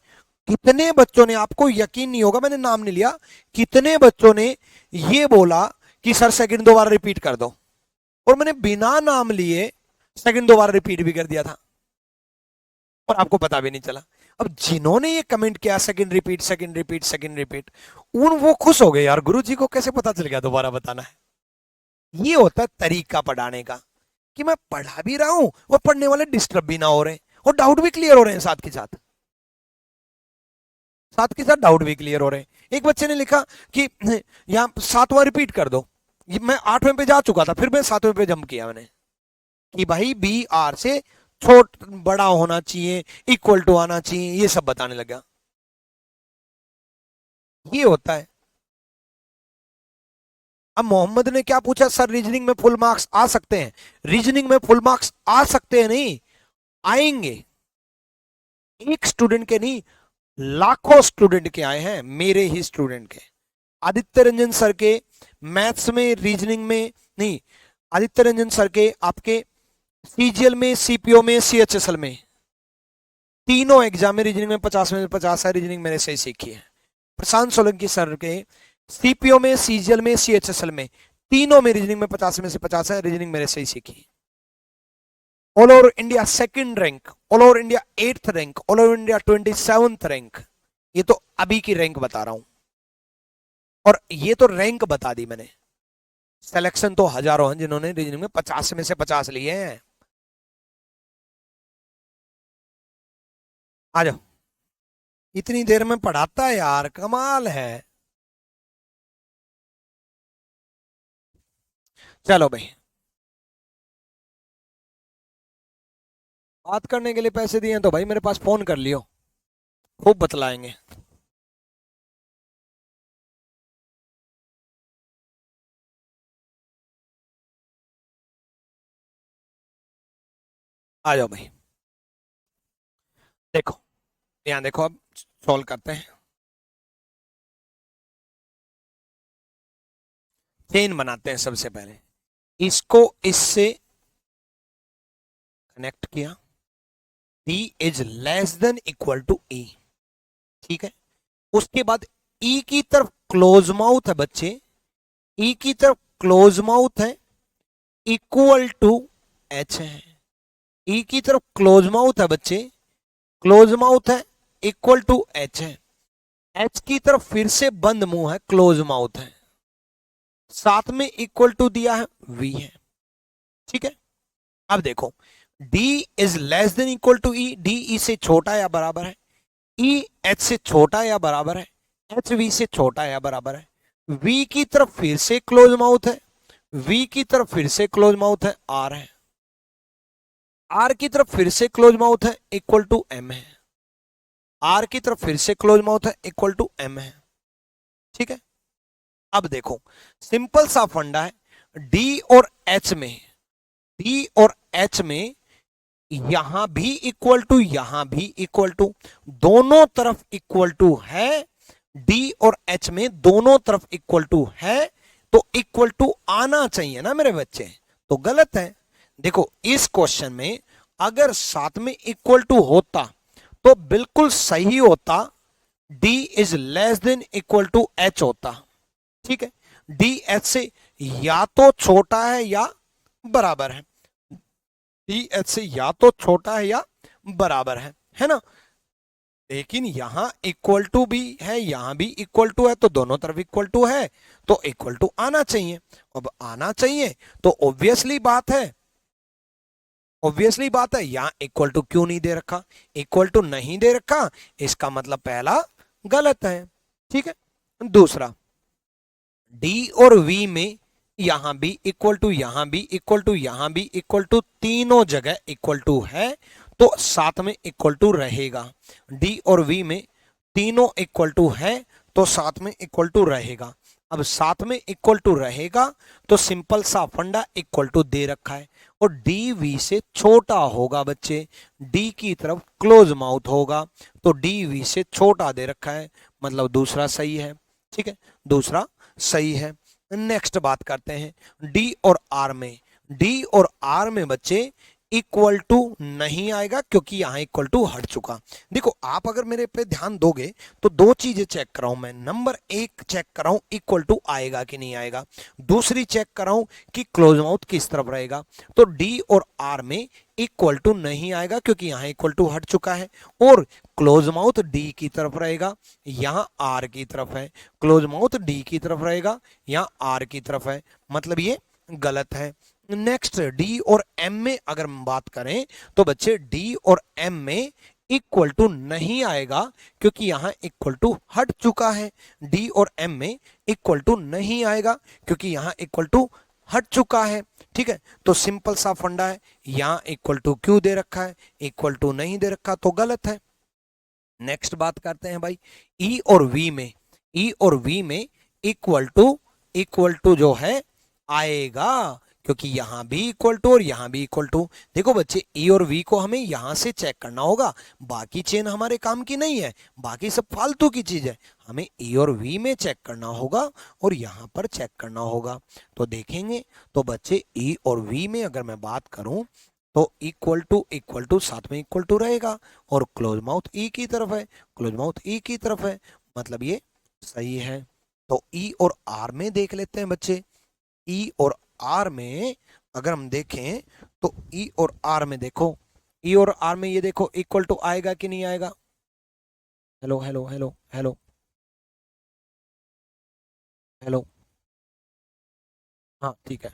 कितने बच्चों ने, आपको यकीन नहीं होगा, मैंने नाम नहीं लिया, कितने बच्चों ने ये बोला कि सर सेकंड दोबारा रिपीट कर दो, और मैंने बिना नाम लिए सेकंड दोबारा रिपीट भी कर दिया था और आपको पता भी नहीं चला। अब जिन्होंने ये कमेंट किया second repeat second repeat second repeat, उन वो खुश हो गए, यार गुरुजी को कैसे पता चल गया दोबारा बताना है। ये होता है तरीका पढ़ाने का, कि मैं पढ़ा भी रहा हूं और पढ़ने वाले डिस्टर्ब भी ना हो रहे हैं और डाउट भी क्लियर हो रहे हैं, साथ के साथ डाउट भी क्लियर हो रहे हैं। एक बच्चे ने लिखा कि यहां 7वां रिपीट कर दो, मैं 8वें पे जा चुका था, फिर मैं 7वें पे जंप किया मैंने, कि भाई बी आर से छोट बड़ा होना चाहिए, इक्वल टू आना चाहिए, ये सब बताने लगा। ये होता है। अब मोहम्मद ने क्या पूछा, सर रीजनिंग में फुल मार्क्स आ सकते हैं? रीजनिंग में फुल मार्क्स आ सकते हैं नहीं, आएंगे। एक स्टूडेंट के नहीं, लाखों स्टूडेंट के आए हैं, मेरे ही स्टूडेंट के। आदित्य रंजन सर के मैथ्स में, रीजनिंग में नहीं, आदित्य रंजन सर के आपके सीजीएल में, सीपीओ में, सीएचएसएल में, तीनों एग्जाम में रीजनिंग में 50 में 50 है, रीजनिंग मेरे से ही सीखी है। प्रशांत सोलंकी सर के सीपीओ में, सीजीएल में, सीएचएसएल में, तीनों में रीजनिंग में 50 में से 50 है, रीजनिंग मेरे से ही सीखी। All over India second rank, all over India 8th rank, all over India 27th rank. ये तो अभी की रैंक बता रहा हूं, और ये तो रैंक बता दी मैंने। सिलेक्शन तो हजारों हैं जिन्होंने रीजनिंग में 50 में से 50 लिए हैं। आ जाओ। इतनी देर में पढ़ाता है यार, कमाल है। चलो भाई, बात करने के लिए पैसे दिए हैं तो भाई मेरे पास फोन कर लियो, खूब बतलाएंगे। आ जाओ भाई, देखो यहाँ देखो, अब सॉल्व करते हैं। चेन बनाते हैं। सबसे पहले इसको इससे कनेक्ट किया, d is less than equal to e, ठीक है। उसके बाद e की तरफ क्लोज माउथ है बच्चे, e की तरफ क्लोज माउथ है, इक्वल टू h है। e की तरफ क्लोज माउथ है बच्चे, क्लोज माउथ है, इक्वल टू h है। h की तरफ फिर से बंद मुंह है, क्लोज माउथ है, साथ में इक्वल टू दिया है v है, ठीक है। अब देखो, d is less than equal to e, d e से छोटा या बराबर है, e h से छोटा या बराबर है, h v से छोटा या बराबर है। v की तरफ फिर से क्लोज माउथ है, v की तरफ फिर से क्लोज माउथ है, r है। r की तरफ फिर से क्लोज माउथ है, इक्वल टू m है। r की तरफ फिर से क्लोज माउथ है, इक्वल टू m है, ठीक है। अब देखो, सिंपल सा फंडा है, d और h में, d और h में यहां भी इक्वल टू, यहां भी इक्वल टू, दोनों तरफ इक्वल टू है। d और h में दोनों तरफ इक्वल टू है, तो इक्वल टू आना चाहिए ना मेरे बच्चे, तो गलत है। देखो इस क्वेश्चन में अगर साथ में इक्वल टू होता तो बिल्कुल सही होता, d is less than equal to h होता, ठीक है। d h से या तो छोटा है या बराबर है, d h से या तो छोटा है या बराबर है ना। लेकिन यहां इक्वल टू भी है, यहां भी इक्वल टू है, तो दोनों तरफ इक्वल टू है, तो इक्वल टू आना चाहिए। अब आना चाहिए तो ऑब्वियसली बात है यहां इक्वल टू क्यों नहीं दे रखा, इक्वल टू नहीं दे रखा, इसका मतलब पहला गलत है, ठीक है। दूसरा, d और v में यहां भी इक्वल टू, यहां भी इक्वल टू, यहां भी इक्वल टू, तीनों जगह इक्वल टू है, तो साथ में इक्वल टू रहेगा। d और v में तीनों इक्वल टू है तो साथ में इक्वल टू रहेगा। अब साथ में इक्वल टू रहेगा तो सिंपल सा फंडा इक्वल टू दे रखा है और डी वी से छोटा होगा बच्चे, डी की तरफ क्लोज माउथ होगा तो डी वी से छोटा दे रखा है, मतलब दूसरा सही है। ठीक है, दूसरा सही है। नेक्स्ट बात करते हैं डी और आर में। डी और आर में बच्चे इक्वल टू नहीं आएगा क्योंकि यहां इक्वल टू हट चुका। देखो आप अगर मेरे पे ध्यान दोगे तो दो चीजें चेक कर रहा हूं मैं। नंबर एक चेक कर रहा हूं इक्वल टू आएगा कि नहीं आएगा, दूसरी चेक कर रहा हूं कि क्लोज माउथ किस तरफ रहेगा। तो डी और आर में इक्वल टू नहीं आएगा क्योंकि यहां इक्वल टू हट चुका है और क्लोज माउथ डी की तरफ रहेगा, यहां आर की तरफ है। क्लोज माउथ डी की तरफ रहेगा, यहां आर की तरफ है, मतलब ये गलत है। नेक्स्ट डी और एम में अगर हम बात करें तो बच्चे डी और एम में इक्वल टू नहीं आएगा क्योंकि यहां इक्वल टू हट चुका है। डी और एम में इक्वल टू नहीं आएगा क्योंकि यहां इक्वल टू हट चुका है। ठीक है, तो सिंपल सा फंडा है, यहां इक्वल टू क्यों दे रखा है, इक्वल टू नहीं दे रखा तो गलत है। नेक्स्ट बात करते हैं भाई ई और वी में। ई और वी में इक्वल टू जो है आएगा क्योंकि यहां भी इक्वल टू और यहां भी इक्वल टू। देखो बच्चे ई और वी को हमें यहां से चेक करना होगा, बाकी चेन हमारे काम की नहीं है, बाकी सब फालतू की चीज है। हमें ई और वी में चेक करना होगा और यहां पर चेक करना होगा। तो देखेंगे तो बच्चे ई और वी में अगर मैं बात करूं तो इक्वल टू साथ में इक्वल टू रहेगा और क्लोज माउथ ई की तरफ है, क्लोज माउथ ई की तरफ है, मतलब ये सही है। तो ई और आर में देख लेते हैं बच्चे। ई और आर में अगर हम देखें तो ई और आर में देखो, ई और आर में ये देखो इक्वल टू आएगा कि नहीं आएगा। Hello hello hello hello hello, हाँ ठीक है।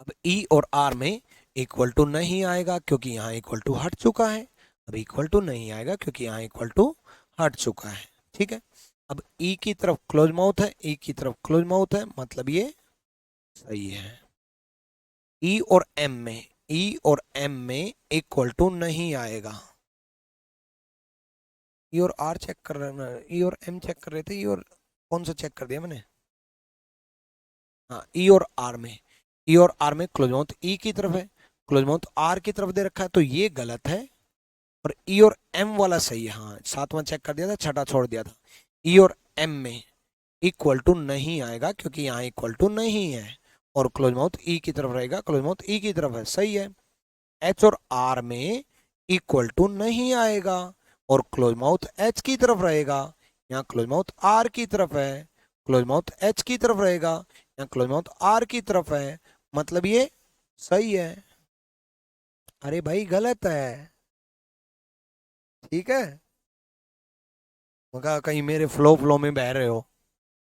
अब ई और आर में इक्वल टू नहीं आएगा क्योंकि यहाँ इक्वल टू हट चुका है। अब इक्वल टू नहीं आएगा क्योंकि यहाँ इक्वल टू हट चुका है। ठीक है, अब ई की तरफ क्लोज माउथ है, ई की तरफ क्लोज माउथ है, मतलब ये सही है। ई और एम में, ई और एम में इक्वल टू नहीं आएगा। ई और आर चेक कर रहे ना, ई और एम चेक कर रहे थे, ई और कौन सा चेक कर दिया मैंने, हाँ ई और आर में। ई और आर में क्लोज माउथ ई की तरफ है, क्लोज माउथ आर की तरफ दे रखा है तो ये गलत है और ई और एम वाला सही है। हाँ सातवां चेक कर दिया था, छठा छोड़ दिया था। ई और एम में इक्वल टू नहीं आएगा क्योंकि यहाँ इक्वल टू नहीं है और क्लोज माउथ ई की तरफ रहेगा, क्लोज माउथ ई की तरफ है, सही है। एच और आर में इक्वल टू नहीं आएगा और क्लोज माउथ एच की तरफ रहेगा, यहाँ क्लोज माउथ आर की तरफ है, क्लोज माउथ एच की तरफ रहेगा, यहाँ क्लोज माउथ आर की तरफ है, मतलब ये सही है। अरे भाई गलत है। ठीक है, मगर कहीं मेरे फ्लो फ्लो में बह रहे हो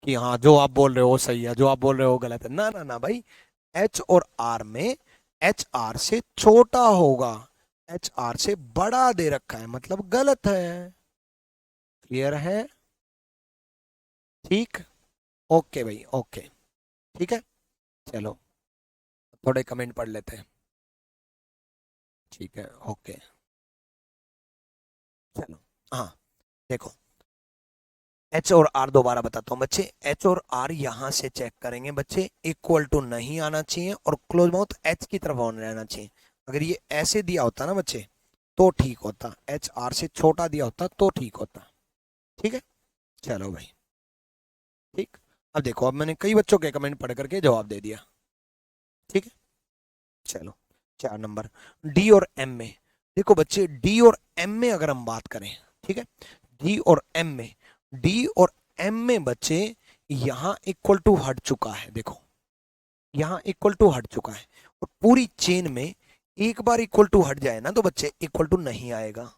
कि हाँ जो आप बोल रहे हो सही है, जो आप बोल रहे हो गलत है। ना ना ना भाई, एच और आर में एच आर से छोटा होगा, एच आर से बड़ा दे रखा है, मतलब गलत है। क्लियर है, ठीक, ओके भाई ओके। ठीक है, चलो थोड़े कमेंट पढ़ लेते हैं। ठीक है ओके, चलो हाँ देखो एच और आर दोबारा बताता हूँ बच्चे। एच और आर यहां से चेक करेंगे बच्चे, इक्वल टू नहीं आना चाहिए और क्लोज माउथ एच की तरफ ऑन रहना चाहिए। अगर ये ऐसे दिया होता ना बच्चे तो ठीक होता, एच आर से छोटा दिया होता तो ठीक होता। ठीक है, चलो भाई ठीक। अब देखो, अब मैंने कई बच्चों के कमेंट पढ़ करके जवाब दे दिया। ठीक है, चलो 4 नंबर डी और एम में। देखो बच्चे डी और एम में अगर हम बात करें, ठीक है, डी और एम में, डी और एम में बच्चे यहां इक्वल टू हट चुका है। देखो यहां इक्वल टू हट चुका है और पूरी चेन में एक बार इक्वल टू हट जाए ना तो बच्चे इक्वल टू नहीं आएगा।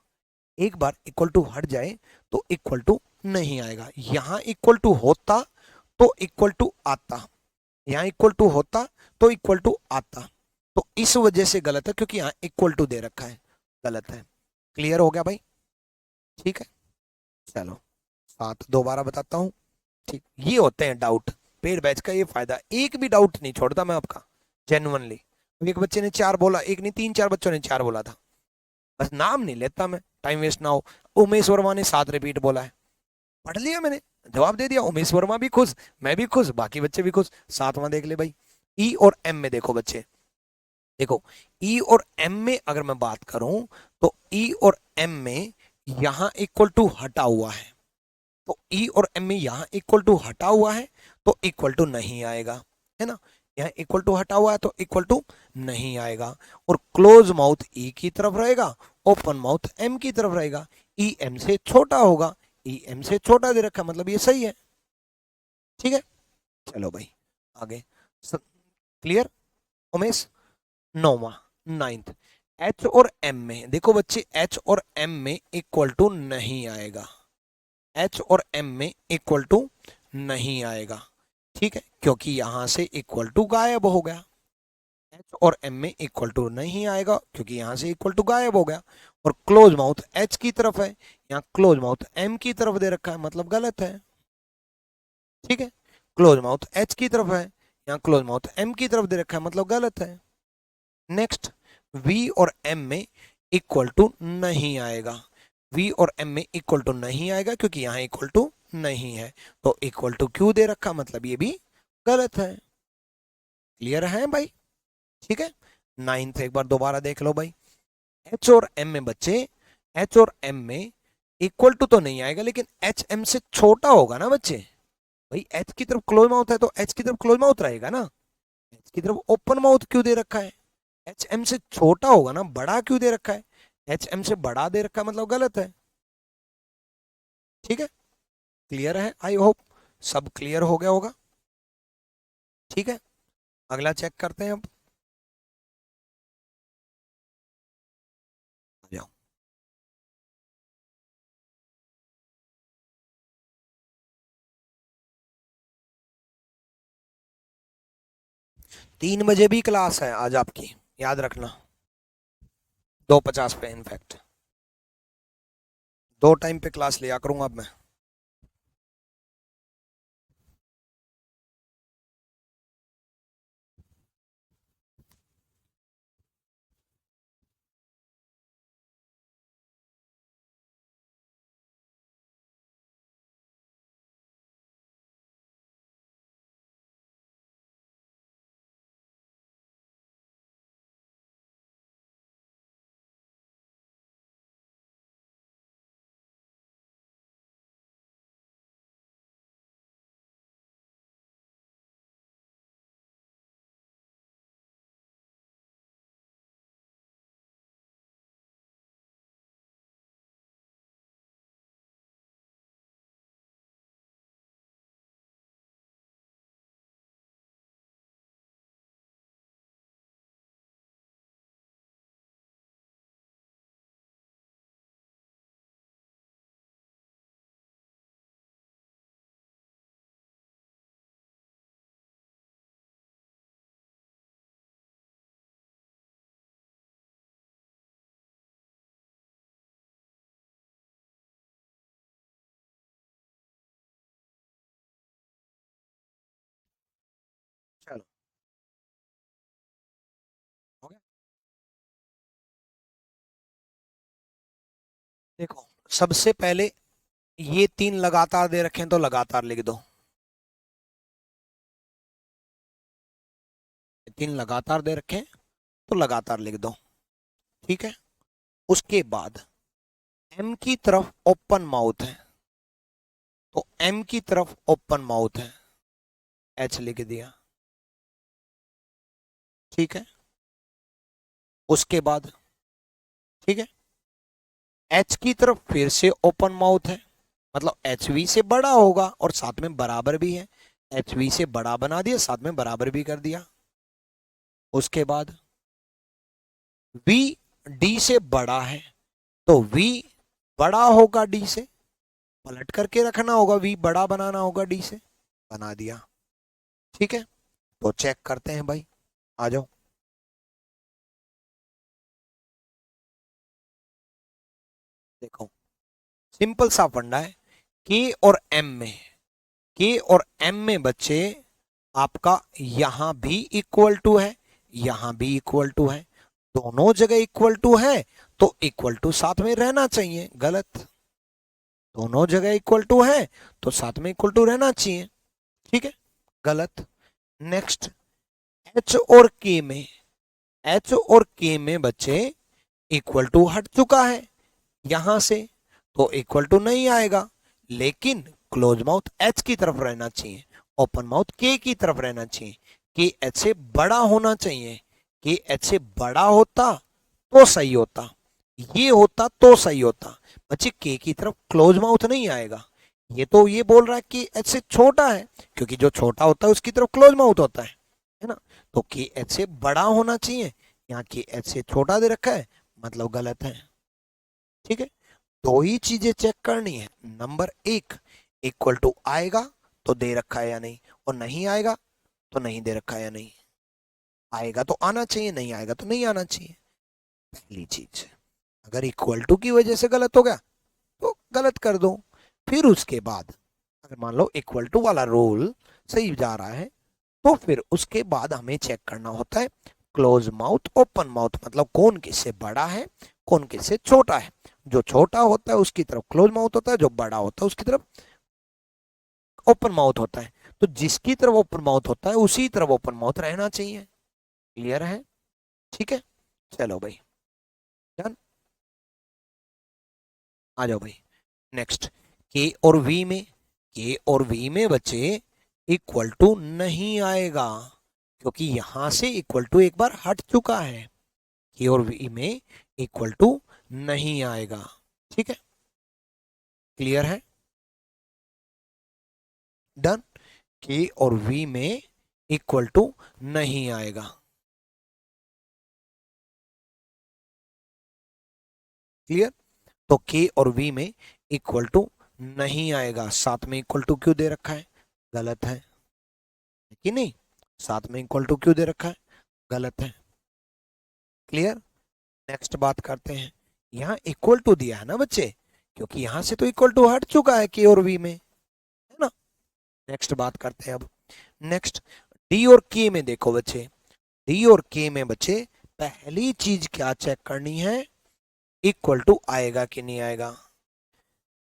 एक बार इक्वल टू हट जाए तो इक्वल टू नहीं आएगा। यहां इक्वल टू होता तो इक्वल टू आता, यहां इक्वल टू होता तो इक्वल टू आता, तो इस वजह से गलत है क्योंकि यहां इक्वल टू दे रखा है, गलत है। क्लियर हो गया भाई, ठीक है। चलो 7 दोबारा बताता हूं। ठीक, ये होते हैं डाउट, पेड बैच का ये फायदा, एक भी डाउट नहीं छोड़ता मैं आपका जेन्युइनली। एक बच्चे ने 4 बोला, एक नहीं 3-4 बच्चों ने 4 बोला था, बस नाम नहीं लेता मैं, टाइम वेस्ट ना हो। उमेश वर्मा ने 7 रिपीट बोला है, पढ़ लिया मैंने, जवाब दे दिया, उमेश वर्मा भी खुश, मैं भी खुश, बाकी बच्चे भी खुश। सातवां देख ले भाई, ई और एम में देखो बच्चे, देखो ई और एम में अगर मैं बात करूं तो ई और एम में यहां इक्वल टू हटा हुआ है, तो ई और एम में यहां इक्वल टू हटा हुआ है तो इक्वल टू नहीं आएगा, है ना। यहाँ इक्वल टू हटा हुआ है तो इक्वल टू नहीं आएगा। और क्लोज माउथ ई की तरफ रहेगा, ओपन माउथ एम की तरफ रहेगा, ई एम से छोटा होगा, ई एम से छोटा दे रखा, मतलब ये सही है। ठीक है, चलो भाई आगे, क्लियर उमेश। नौवा, नाइन्थ, एच और एम में देखो बच्चे, एच और एम में इक्वल टू नहीं आएगा, एच और एम में इक्वल टू नहीं आएगा। ठीक है, क्योंकि यहां से इक्वल टू गायब हो गया, एच और एम में इक्वल टू नहीं आएगा क्योंकि यहां से इक्वल टू गायब हो गया। और क्लोज माउथ एच की तरफ है, यहाँ क्लोज माउथ एम की तरफ दे रखा है, मतलब गलत है। ठीक है, क्लोज माउथ एच की तरफ है, यहाँ क्लोज माउथ एम की तरफ दे रखा है, मतलब गलत है। नेक्स्ट, वी और एम में इक्वल टू नहीं आएगा, वी और एम में इक्वल टू नहीं आएगा क्योंकि यहाँ इक्वल टू नहीं है, तो इक्वल टू क्यों दे रखा, मतलब ये भी गलत है। क्लियर है भाई। ठीक है, नाइन्थ एक बार दोबारा देख लो भाई, एच और एम में बच्चे, एच और एम में इक्वल टू तो नहीं आएगा लेकिन एच एम से छोटा होगा ना बच्चे। भाई एच की तरफ क्लोज माउथ है तो एच की तरफ क्लोज माउथ रहेगा ना, एच की तरफ ओपन माउथ क्यों दे रखा है, एच एम से छोटा होगा ना, बड़ा क्यों दे रखा है, एच एम से बड़ा दे रखा है, मतलब गलत है। ठीक है, क्लियर है, आई होप सब क्लियर हो गया होगा। ठीक है, अगला चेक करते हैं अब, आ जाओ। 3 बजे भी क्लास है आज आपकी, याद रखना, 2:50 पे इनफैक्ट, 2 टाइम पे क्लास लिया करूंगा अब मैं। चलो, हो गया। देखो, सबसे पहले ये 3 लगातार दे रखे हैं तो लगातार लिख दो, 3 लगातार दे रखे हैं तो लगातार लिख दो। ठीक है, उसके बाद एम की तरफ ओपन माउथ है तो एम की तरफ ओपन माउथ है, एच लिख दिया। ठीक है, उसके बाद, ठीक है, एच की तरफ फिर से ओपन माउथ है, मतलब एच वी से बड़ा होगा और साथ में बराबर भी है, एच वी से बड़ा बना दिया, साथ में बराबर भी कर दिया। उसके बाद वी डी से बड़ा है तो वी बड़ा होगा डी से, पलट करके रखना होगा, वी बड़ा बनाना होगा डी से, बना दिया। ठीक है, तो चेक करते हैं भाई, आ जाओ। देखो, सिंपल सा फंडा है, के और एम में, के और एम में बच्चे आपका यहां भी इक्वल टू है, यहां भी इक्वल टू है, दोनों जगह इक्वल टू है तो इक्वल टू साथ में रहना चाहिए, गलत, दोनों जगह इक्वल टू है तो साथ में इक्वल टू रहना चाहिए, ठीक है, गलत। नेक्स्ट, एच और के में, एच और के में बच्चे इक्वल टू हट चुका है यहां से, तो इक्वल टू नहीं आएगा, लेकिन क्लोज माउथ एच की तरफ रहना चाहिए, ओपन माउथ के की तरफ रहना चाहिए, के एच से बड़ा होना चाहिए, के एच से बड़ा होता तो सही होता, ये होता तो सही होता। बच्चे के की तरफ क्लोज माउथ नहीं आएगा, ये तो ये बोल रहा है कि एच से छोटा है, क्योंकि जो छोटा होता है उसकी तरफ क्लोज माउथ होता है ना, तो के एच से बड़ा होना चाहिए, यहाँ के एच से छोटा दे रखा है, मतलब गलत है, ठीक है। दो ही चीजें चेक करनी है, नंबर एक, इक्वल टू आएगा तो दे रखा है या नहीं, और नहीं आएगा तो नहीं दे रखा है या नहीं, आएगा तो आना चाहिए, नहीं आएगा तो नहीं आना चाहिए। पहली चीज, अगर इक्वल टू की वजह से गलत हो गया तो गलत कर दो, फिर उसके बाद अगर मान लो इक्वल टू वाला रूल सही जा रहा है तो फिर उसके बाद हमें चेक करना होता है क्लोज माउथ ओपन माउथ, मतलब कौन किससे बड़ा है कौन किससे छोटा है। जो छोटा होता है उसकी तरफ क्लोज माउथ होता है, जो बड़ा होता है उसकी तरफ ओपन माउथ होता है, तो जिसकी तरफ ओपन माउथ होता है उसी तरफ ओपन माउथ रहना चाहिए। क्लियर है, ठीक है, चलो भाई डन, आ जाओ भाई। नेक्स्ट, के और वी में, के और वी में बच्चे इक्वल टू नहीं आएगा, क्योंकि यहां से इक्वल टू एक बार हट चुका है, के और वी में इक्वल टू नहीं आएगा, ठीक है, क्लियर है, डन। के और वी में इक्वल टू नहीं आएगा, क्लियर, तो के और वी में इक्वल टू नहीं आएगा, साथ में इक्वल टू क्यों दे रखा है, गलत है कि नहीं, साथ में इक्वल टू क्यों दे रखा है, गलत है, क्लियर। नेक्स्ट बात करते हैं, यहाँ इक्वल टू दिया है ना बच्चे, क्योंकि यहां से तो इक्वल टू हट चुका है के और वी में, है ना। नेक्स्ट बात करते हैं अब, नेक्स्ट डी और के में देखो बच्चे, डी और के में बच्चे पहली चीज क्या चेक करनी है, इक्वल टू आएगा कि नहीं आएगा।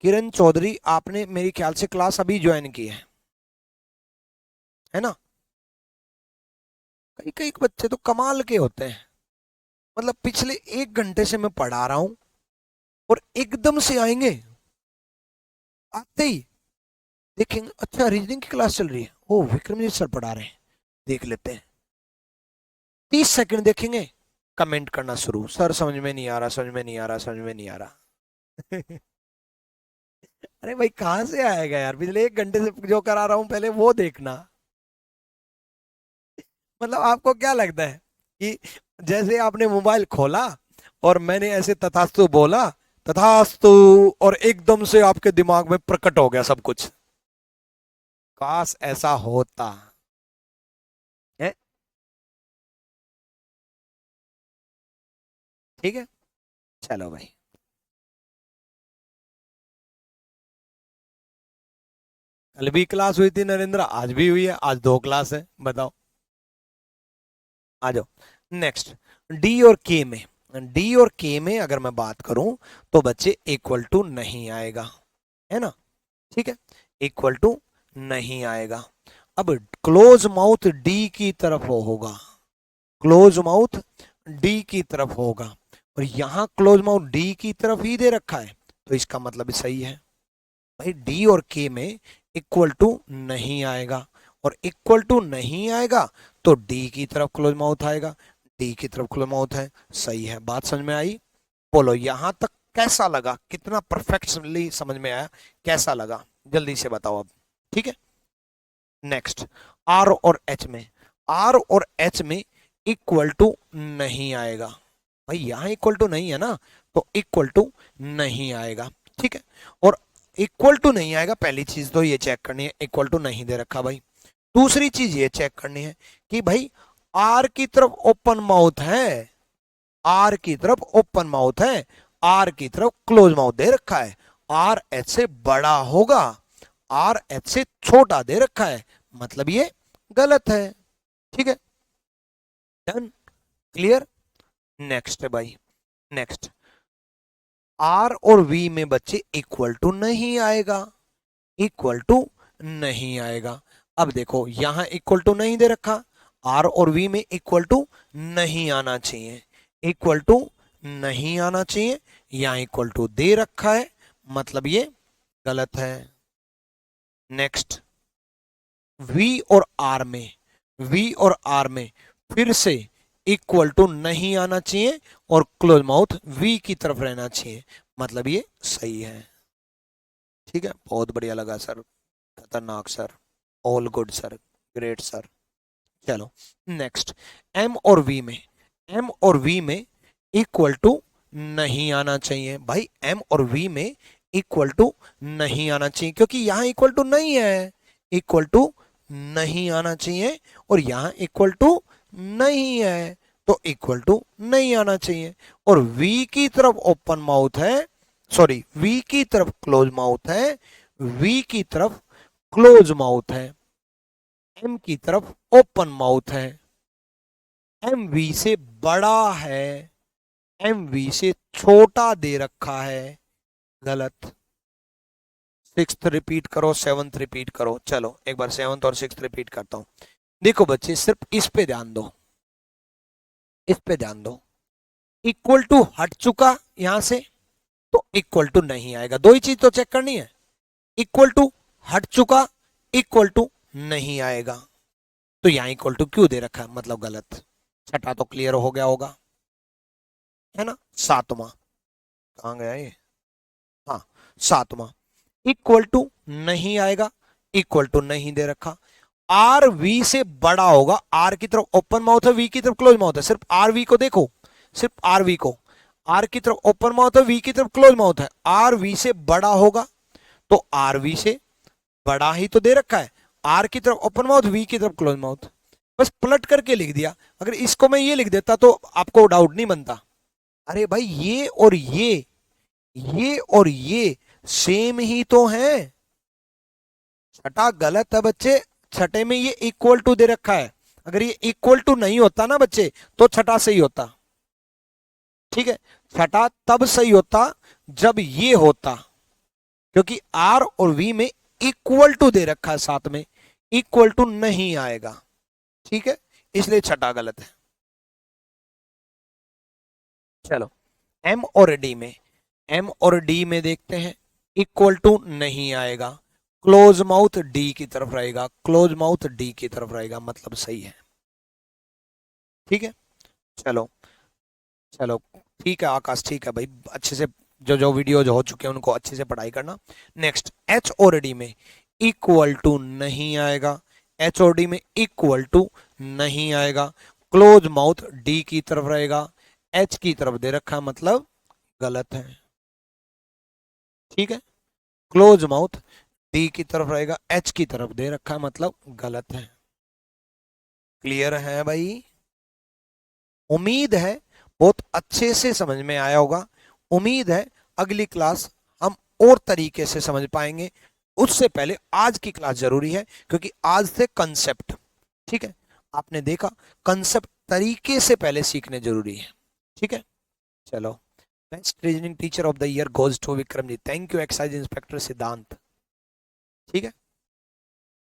किरण चौधरी, आपने मेरी ख्याल से क्लास अभी ज्वाइन की है ना। कई कई बच्चे तो कमाल के होते हैं, मतलब पिछले 1 घंटे से मैं पढ़ा रहा हूं और एकदम से आएंगे, आते ही देखेंगे अच्छा रीजनिंग की क्लास चल रही है, ओ विक्रमजीत सर पढ़ा रहे हैं, देख लेते हैं, 30 सेकंड देखेंगे, कमेंट करना शुरू, सर समझ में नहीं आ रहा, समझ में नहीं आ रहा, समझ में नहीं आ रहा। अरे भाई कहां से आएगा यार, पिछले 1 घंटे से जो करा रहा हूं पहले वो देखना। मतलब आपको क्या लगता है कि जैसे आपने मोबाइल खोला और मैंने ऐसे तथास्तु बोला, तथास्तु, और एकदम से आपके दिमाग में प्रकट हो गया सब कुछ, काश ऐसा होता है, ठीक है, चलो भाई। कल भी क्लास हुई थी नरेंद्र, आज भी हुई है, आज 2 क्लास है, बताओ, आ जाओ। नेक्स्ट, डी और के में, डी और के में अगर मैं बात करूं तो बच्चे इक्वल टू नहीं आएगा, है ना, ठीक है, इक्वल टू नहीं आएगा। अब क्लोज माउथ डी की तरफ होगा, क्लोज माउथ डी की तरफ होगा, और यहां क्लोज माउथ डी की तरफ ही दे रखा है, तो इसका मतलब सही है भाई, डी और के में इक्वल टू नहीं आएगा, और इक्वल टू नहीं आएगा तो डी की तरफ क्लोज माउथ आएगा, डी की तरफ क्लोज माउथ है, सही है, बात समझ में आई। बोलो यहां तक कैसा लगा, कितना परफेक्टली समझ में आया, कैसा लगा, जल्दी से बताओ अब, ठीक है। नेक्स्ट, आर और एच में, आर और एच में इक्वल टू नहीं आएगा, भाई यहां इक्वल टू नहीं है ना, तो इक्वल टू नहीं आएगा, ठीक है, और इक्वल टू नहीं आएगा, पहली चीज तो ये चेक करनी है इक्वल टू नहीं दे रखा भाई, दूसरी चीज ये चेक करनी है कि भाई आर की तरफ ओपन माउथ है, आर की तरफ ओपन माउथ है, आर की तरफ क्लोज माउथ दे रखा है, आर एच से बड़ा होगा, आर एच से छोटा दे रखा है, मतलब ये गलत है, ठीक है, डन, क्लियर। नेक्स्ट है भाई, नेक्स्ट, आर और वी में बच्चे इक्वल टू नहीं आएगा, इक्वल टू नहीं आएगा। अब देखो यहां इक्वल टू नहीं दे रखा, आर और वी में इक्वल टू नहीं आना चाहिए, इक्वल टू नहीं आना चाहिए, यहां इक्वल टू दे रखा है, मतलब ये गलत है। नेक्स्ट, वी और आर में, वी और आर में फिर से इक्वल टू नहीं आना चाहिए और क्लोज माउथ वी की तरफ रहना चाहिए, मतलब ये सही है। ठीक है, बहुत बढ़िया लगा सर, खतरनाक sir, all good sir, great sir. चलो नेक्स्ट, एम और वी में, एम और वी में इक्वल टू नहीं आना चाहिए भाई, एम और वी में इक्वल टू नहीं आना चाहिए क्योंकि यहां इक्वल टू नहीं है, इक्वल टू नहीं आना चाहिए और यहां इक्वल टू नहीं है, तो इक्वल टू नहीं आना चाहिए। और V की तरफ ओपन माउथ है, सॉरी V की तरफ क्लोज माउथ है, V की तरफ क्लोज माउथ है, M की तरफ ओपन माउथ है, M V से बड़ा है, M V से छोटा दे रखा है, गलत। सिक्स्थ रिपीट करो, सेवंथ रिपीट करो। चलो एक बार सेवंथ और सिक्स्थ रिपीट करता हूं। देखो बच्चे सिर्फ इस पे ध्यान दो, इस पे ध्यान दो, इक्वल टू हट चुका यहां से तो इक्वल टू नहीं आएगा, दो ही चीज तो चेक करनी है, इक्वल टू हट चुका, इक्वल टू नहीं आएगा, तो यहां इक्वल टू क्यों दे रखा है, मतलब गलत। छठा तो क्लियर हो गया होगा, है ना। सातवां कहां गया ये, हाँ सातवां, इक्वल टू नहीं आएगा, इक्वल टू नहीं दे रखा, आर वी से बड़ा होगा, आर की तरफ ओपन माउथ है, वी की तरफ क्लोज माउथ है, सिर्फ आर वी को देखो, सिर्फ आर वी को, आर की तरफ ओपन माउथ है, वी की तरफ क्लोज माउथ है, आर वी से बड़ा होगा, तो आर वी से बड़ा ही तो दे रखा है, आर की तरफ ओपन माउथ, वी की तरफ क्लोज माउथ, बस पलट करके लिख दिया। अगर इसको मैं ये लिख देता तो आपको डाउट नहीं बनता, अरे भाई ये और ये सेम ही तो है। छठा गलत है बच्चे, छठे में ये इक्वल टू दे रखा है, अगर ये इक्वल टू नहीं होता ना बच्चे तो छठा सही होता, ठीक है। छठा तब सही होता जब ये होता, क्योंकि आर और वी में इक्वल टू दे रखा है, साथ में इक्वल टू नहीं आएगा, ठीक है, इसलिए छठा गलत है। चलो एम और डी में, एम और डी में देखते हैं, इक्वल टू नहीं आएगा, क्लोज माउथ डी की तरफ रहेगा, क्लोज माउथ डी की तरफ रहेगा, मतलब सही है, ठीक है। चलो चलो ठीक है आकाश, ठीक है भाई, अच्छे से जो जो वीडियो जो हो चुके हैं उनको अच्छे से पढ़ाई करना। नेक्स्ट, एच और डी में इक्वल टू नहीं आएगा, एच और डी में इक्वल टू नहीं आएगा, क्लोज माउथ डी की तरफ रहेगा, एच की तरफ दे रखा मतलब गलत है, ठीक है। क्लोज माउथ डी की तरफ रहेगा, एच की तरफ दे रखा मतलब गलत है। क्लियर है भाई, उम्मीद है बहुत अच्छे से समझ में आया होगा, उम्मीद है अगली क्लास हम और तरीके से समझ पाएंगे, उससे पहले आज की क्लास जरूरी है क्योंकि आज से कंसेप्ट, ठीक है, आपने देखा कंसेप्ट तरीके से पहले सीखने जरूरी है, ठीक है। चलो, best reasoning teacher of the year goes to Vikram ji, thank you excise inspector Siddhant, ठीक है।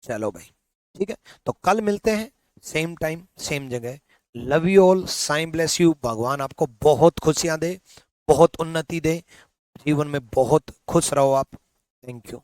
चलो भाई, ठीक है, तो कल मिलते हैं सेम टाइम सेम जगह। Love you all, Sai bless you, भगवान आपको बहुत खुशियां दे, बहुत उन्नति दे, जीवन में बहुत खुश रहो आप, थैंक यू।